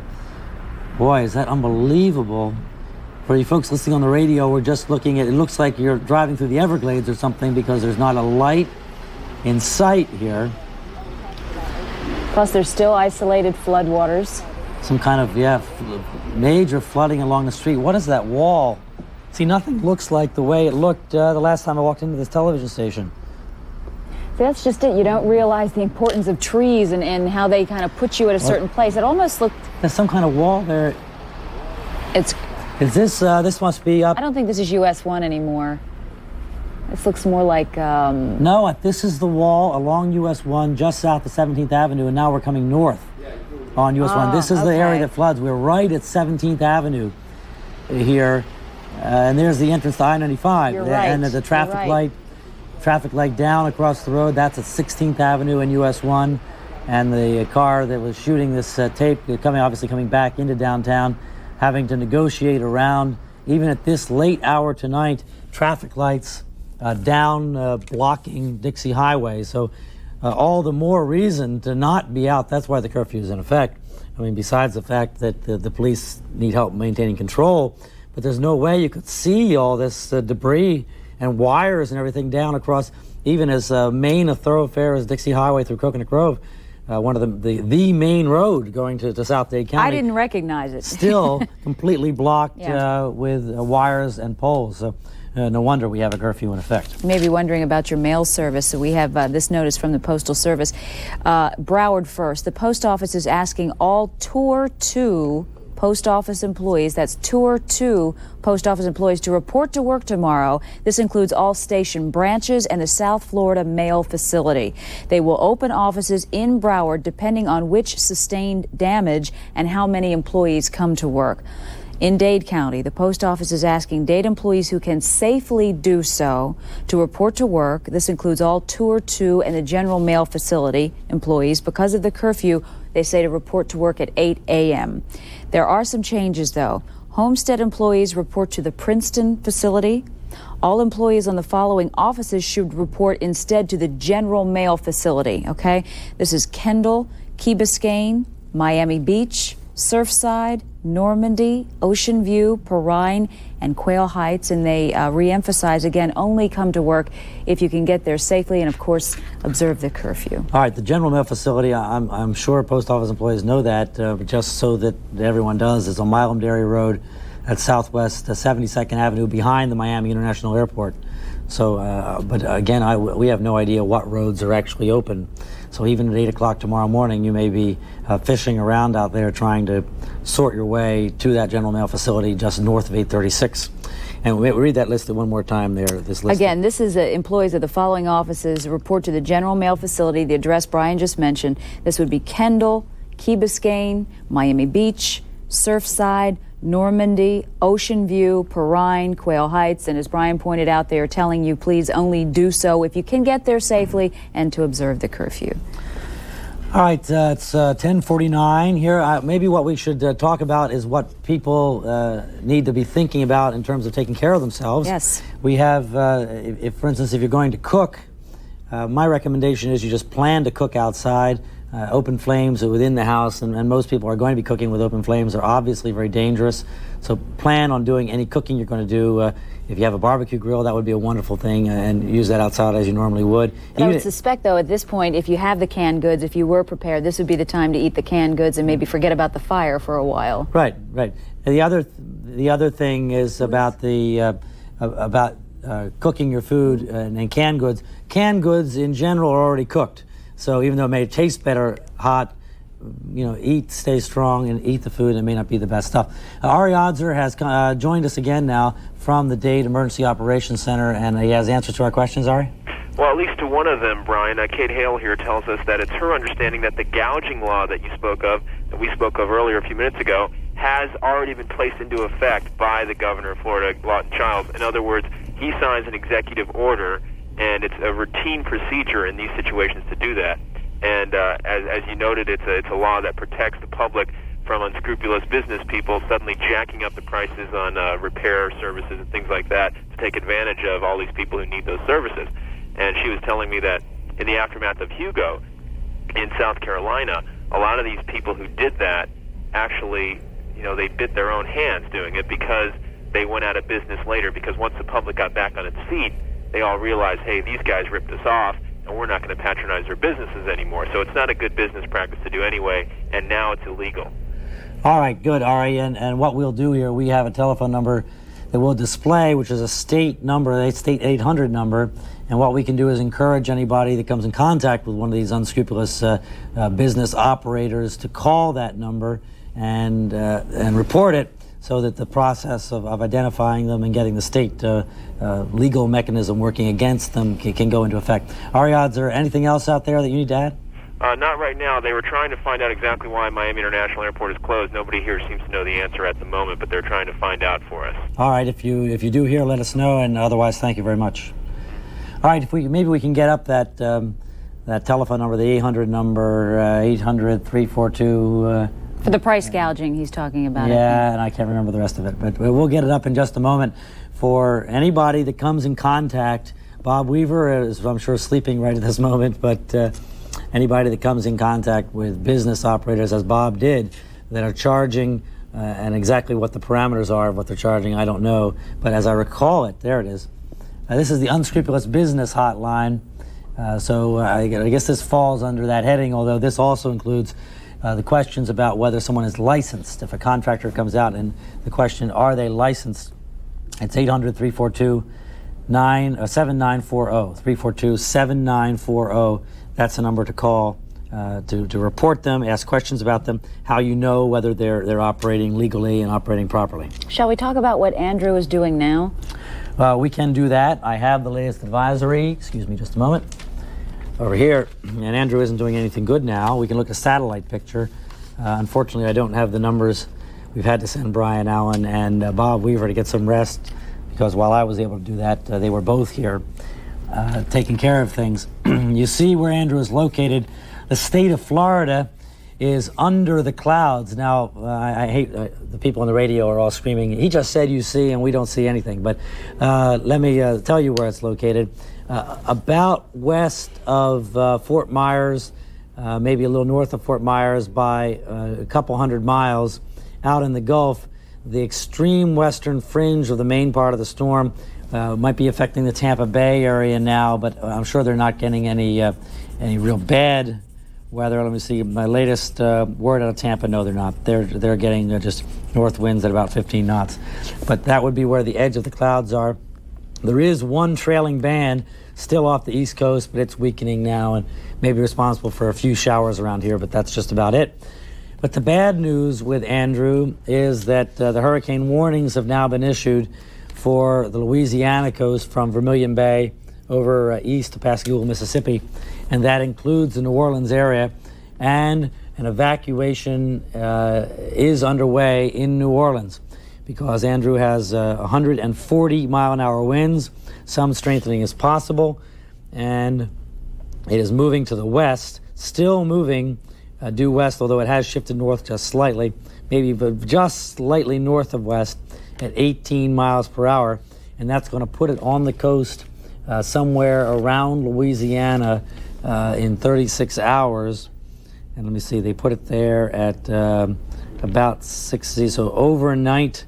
Boy, is that unbelievable. For you folks listening on the radio, we're just looking at, it looks like you're driving through the Everglades or something because there's not a light in sight here. Plus there's still isolated floodwaters. Some kind of, major flooding along the street. What is that wall? See, nothing looks like the way it looked the last time I walked into this television station. That's just it. You don't realize the importance of trees and how they kind of put you at a certain place. It almost looked... There's some kind of wall there. Is this, this must be up... I don't think this is US 1 anymore. This looks more like... No, this is the wall along US 1 just south of 17th Avenue, and now we're coming north on US 1. This is the area that floods. We're right at 17th Avenue here. And there's the entrance to I-95. You're right. And the traffic light down across the road, that's at 16th Avenue and US 1. And the car that was shooting this tape, obviously coming back into downtown, having to negotiate around, even at this late hour tonight, traffic lights down, blocking Dixie Highway. So all the more reason to not be out. That's why the curfew is in effect. I mean, besides the fact that the police need help maintaining control, but there's no way you could see all this debris and wires and everything down across, even as main a thoroughfare as Dixie Highway through Coconut Grove, one of the main road going to South Dade County. I didn't recognize it. Still completely blocked with wires and poles. So no wonder we have a curfew in effect. You may be wondering about your mail service. So we have this notice from the Postal Service. Broward first. The post office is asking all Tour 2 post office employees, that's Tour 2 post office employees, to report to work tomorrow. This includes all station branches and the South Florida mail facility. They will open offices in Broward depending on which sustained damage and how many employees come to work. In Dade County, the post office is asking Dade employees who can safely do so to report to work. This includes all Tour 2 and the general mail facility employees. Because of the curfew, they say to report to work at 8 a.m. There are some changes, though. Homestead employees report to the Princeton facility. All employees on the following offices should report instead to the general mail facility, okay? This is Kendall, Key Biscayne, Miami Beach, Surfside, Normandy, Ocean View, Perrine, and Quail Heights. And they re-emphasize, again, only come to work if you can get there safely and, of course, observe the curfew. All right, the general mail facility, I'm sure post office employees know that, but just so that everyone does, is on Milam Dairy Road at Southwest 72nd Avenue behind the Miami International Airport. So, but again, we have no idea what roads are actually open. So even at 8 o'clock tomorrow morning, you may be fishing around out there trying to sort your way to that general mail facility just north of 836. And we read that list one more time there, this list. Again, this is employees of the following offices report to the general mail facility, the address Brian just mentioned. This would be Kendall, Key Biscayne, Miami Beach, Surfside, Normandy, Ocean View, Perrine, Quail Heights, and as Brian pointed out, they are telling you please only do so if you can get there safely and to observe the curfew. All right, it's 10:49 here. Maybe what we should talk about is what people need to be thinking about in terms of taking care of themselves. Yes. We have, if for instance, if you're going to cook, my recommendation is you just plan to cook outside. Open flames within the house, and most people are going to be cooking with open flames. They're obviously very dangerous. So plan on doing any cooking you're going to do If you have a barbecue grill, that would be a wonderful thing, and use that outside as you normally would. But I would suspect, though, at this point, if you have the canned goods, if you were prepared, this would be the time to eat the canned goods and maybe forget about the fire for a while. Right. And the other thing is about cooking your food and canned goods. Canned goods in general are already cooked. So even though it may taste better hot, stay strong and eat the food. It may not be the best stuff. Ari Odzer has joined us again now from the Dade Emergency Operations Center, and he has answers to our questions, Ari? Well, at least to one of them, Brian. Kate Hale here tells us that it's her understanding that the gouging law that you spoke of, that we spoke of earlier a few minutes ago, has already been placed into effect by the governor of Florida, Lawton Chiles. In other words, he signs an executive order, and it's a routine procedure in these situations to do that. And as you noted, it's a law that protects the public from unscrupulous business people suddenly jacking up the prices on repair services and things like that to take advantage of all these people who need those services. And she was telling me that in the aftermath of Hugo in South Carolina, a lot of these people who did that actually, they bit their own hands doing it because they went out of business later, because once the public got back on its feet, they all realized, hey, these guys ripped us off, and we're not going to patronize their businesses anymore. So it's not a good business practice to do anyway, and now it's illegal. All right, good, Ari. And what we'll do here, we have a telephone number that we'll display, which is a state number, a state 800 number. And what we can do is encourage anybody that comes in contact with one of these unscrupulous business operators to call that number and report it, so that the process of identifying them and getting the state legal mechanism working against them can go into effect. Ari, is there anything else out there that you need to add? Not right now. They were trying to find out exactly why Miami International Airport is closed. Nobody here seems to know the answer at the moment, but they're trying to find out for us. All right, if you do hear, let us know, and otherwise, thank you very much. All right, maybe we can get up that telephone number, the 800 number, 800-342... For the price gouging, he's talking about it. Yeah, and I can't remember the rest of it, but we'll get it up in just a moment. For anybody that comes in contact, Bob Weaver is, I'm sure, sleeping right at this moment, but anybody that comes in contact with business operators, as Bob did, that are charging, and exactly what the parameters are of what they're charging, I don't know. But as I recall it, there it is. This is the Unscrupulous Business Hotline. So I guess this falls under that heading, although this also includes the questions about whether someone is licensed. If a contractor comes out and the question, are they licensed? It's 800-342-7940, 342-7940. That's the number to call to report them, ask questions about them, how you know whether they're operating legally and operating properly. Shall we talk about what Andrew is doing now? We can do that. I have the latest advisory. Excuse me just a moment. Over here, and Andrew isn't doing anything good now. We can look at a satellite picture. Unfortunately, I don't have the numbers. We've had to send Brian Allen and Bob Weaver to get some rest, because while I was able to do that, they were both here taking care of things. You see where Andrew is located. The state of Florida is under the clouds. Now, I hate the people on the radio are all screaming, he just said you see, and we don't see anything. But let me tell you where it's located. About west of Fort Myers, maybe a little north of Fort Myers by a couple hundred miles out in the Gulf. The extreme western fringe of the main part of the storm might be affecting the Tampa Bay area now, but I'm sure they're not getting any real bad weather. Let me see. My latest word out of Tampa, no, they're not. They're getting just north winds at about 15 knots. But that would be where the edge of the clouds are. There is one trailing band still off the East Coast, but it's weakening now and may be responsible for a few showers around here, but that's just about it. But the bad news with Andrew is that the hurricane warnings have now been issued for the Louisiana coast from Vermilion Bay over east to Pascagoula, Mississippi, and that includes the New Orleans area, and an evacuation is underway in New Orleans, because Andrew has 140-mile-an-hour winds. Some strengthening is possible, and it is moving to the west, still moving due west, although it has shifted north just slightly, maybe just slightly north of west at 18 miles per hour, and that's going to put it on the coast somewhere around Louisiana in 36 hours. And let me see, they put it there at about 60, so overnight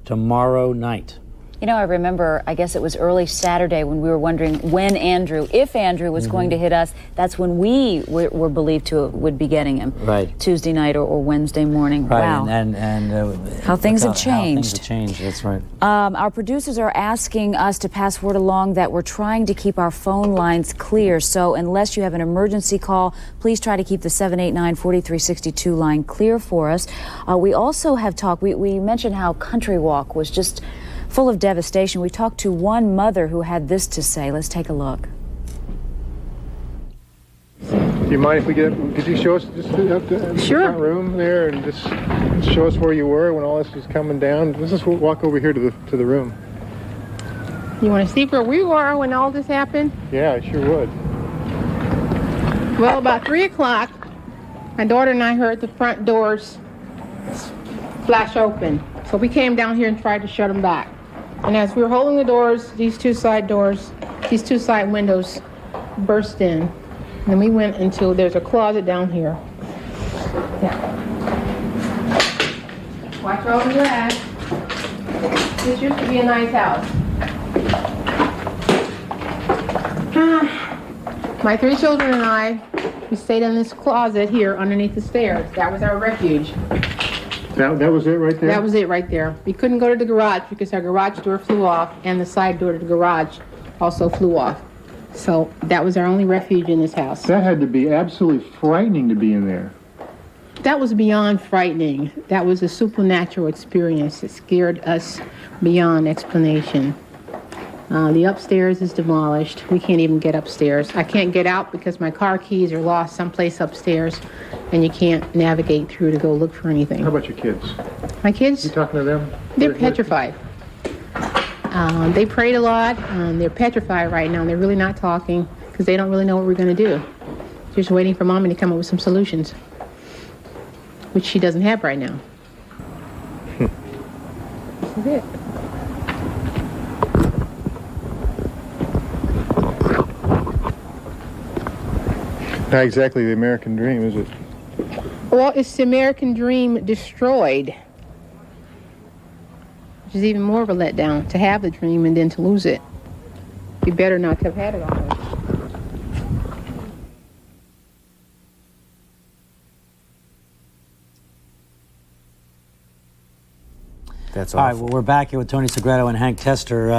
tomorrow night. You know, I remember, I guess it was early Saturday when we were wondering if Andrew was going to hit us. That's when we were believed to would be getting him. Right. Tuesday night or Wednesday morning. Right. Wow. And how things have changed. How things have changed. That's right. Our producers are asking us to pass word along that we're trying to keep our phone lines clear. So unless you have an emergency call, please try to keep the 789-4362 line clear for us. We also have talked, we mentioned how Country Walk was just full of devastation. We talked to one mother who had this to say. Let's take a look. Do you mind if we could you show us just up the front room there and just show us where you were when all this was coming down? Let's just walk over here to the room. You want to see where we were when all this happened? Yeah, I sure would. Well, about 3 o'clock, my daughter and I heard the front doors flash open. So we came down here and tried to shut them back. And as we were holding the doors, these two side windows burst in. And then we went into, there's a closet down here. Yeah. Watch where all your ass. This used to be a nice house. My 3 children and I, we stayed in this closet here underneath the stairs. That was our refuge. That was it right there? That was it right there. We couldn't go to the garage because our garage door flew off and the side door to the garage also flew off. So that was our only refuge in this house. That had to be absolutely frightening to be in there. That was beyond frightening. That was a supernatural experience that scared us beyond explanation. The upstairs is demolished. We can't even get upstairs. I can't get out because my car keys are lost someplace upstairs, and you can't navigate through to go look for anything. How about your kids? My kids? You talking to them? They're petrified. They prayed a lot. They're petrified right now. They're really not talking because they don't really know what we're going to do. Just waiting for Mommy to come up with some solutions, which she doesn't have right now. This is it. Not exactly the American dream, is it? Well, it's the American dream destroyed, which is even more of a letdown, to have the dream and then to lose it. Be better not to have had it already. That's all right, well, we're back here with Tony Segreto and Hank Tester.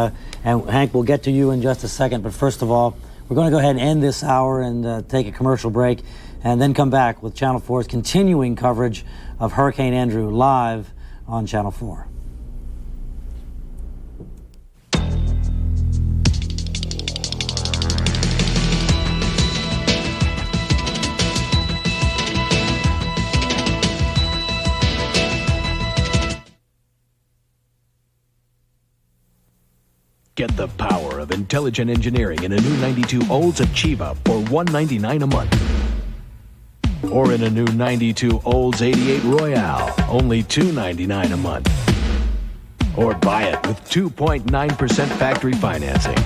And Hank, we'll get to you in just a second. But first of all, we're going to go ahead and end this hour and take a commercial break and then come back with Channel 4's continuing coverage of Hurricane Andrew live on Channel 4. Get the power of intelligent engineering in a new 92 Olds Achieva for $199 a month. Or in a new 92 Olds 88 Royale, only $299 a month. Or buy it with 2.9% factory financing.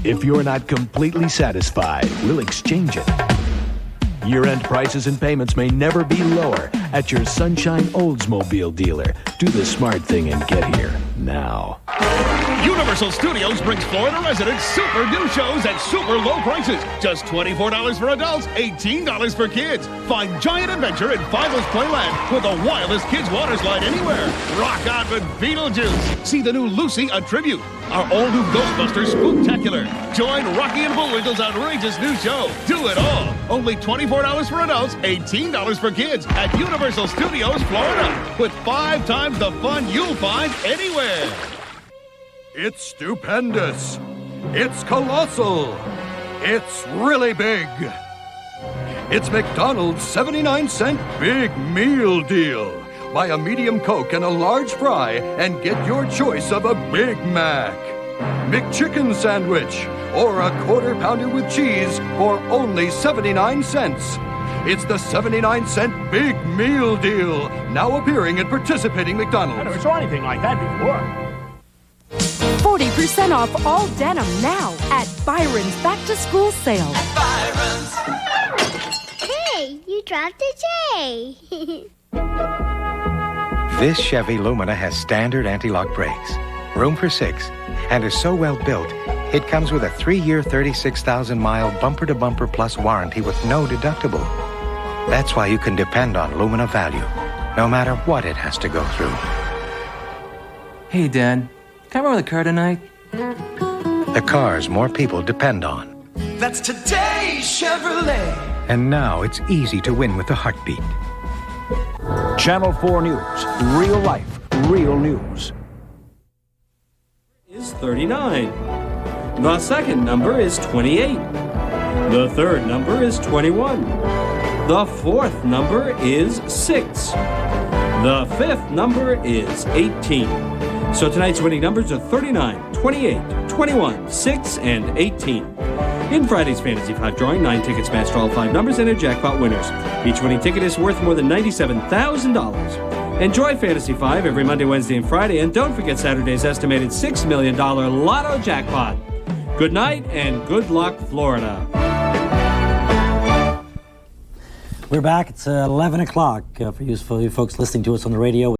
If you're not completely satisfied, we'll exchange it. Year-end prices and payments may never be lower at your Sunshine Oldsmobile dealer. Do the smart thing and get here now. Universal Studios brings Florida residents super new shows at super low prices. Just $24 for adults, $18 for kids. Find Giant Adventure at Fivel's Playland with the wildest kids' water slide anywhere. Rock on with Beetlejuice. See the new Lucy, a tribute. Our all-new Ghostbusters Spooktacular. Join Rocky and Bullwinkle's outrageous new show. Do it all. Only $24 for adults, $18 for kids at Universal Studios, Florida. With 5 times the fun you'll find anywhere. It's stupendous. It's colossal. It's really big. It's McDonald's 79-cent Big Meal Deal. Buy a medium Coke and a large fry and get your choice of a Big Mac, McChicken sandwich, or a quarter pounder with cheese for only 79 cents. It's the 79-cent Big Meal Deal, now appearing at participating McDonald's. I never saw anything like that before. 40% off all denim now at Byron's Back to School sale. At Byron's. Hey, you dropped a J. This Chevy Lumina has standard anti-lock brakes. room for 6, and is so well built, it comes with a 3-year, 36,000-mile bumper-to-bumper plus warranty with no deductible. That's why you can depend on Lumina value, no matter what it has to go through. Hey, Dad. Can I borrow the car tonight? The cars more people depend on. That's today's Chevrolet. And now it's easy to win with the heartbeat. Channel 4 News. Real life, real news. Is 39. The second number is 28. The third number is 21. The fourth number is 6. The fifth number is 18. So tonight's winning numbers are 39, 28, 21, 6, and 18. In Friday's Fantasy 5 drawing, 9 tickets matched all 5 numbers and are jackpot winners. Each winning ticket is worth more than $97,000. Enjoy Fantasy 5 every Monday, Wednesday, and Friday, and don't forget Saturday's estimated $6 million lotto jackpot. Good night and good luck, Florida. We're back. It's 11 o'clock for you folks listening to us on the radio.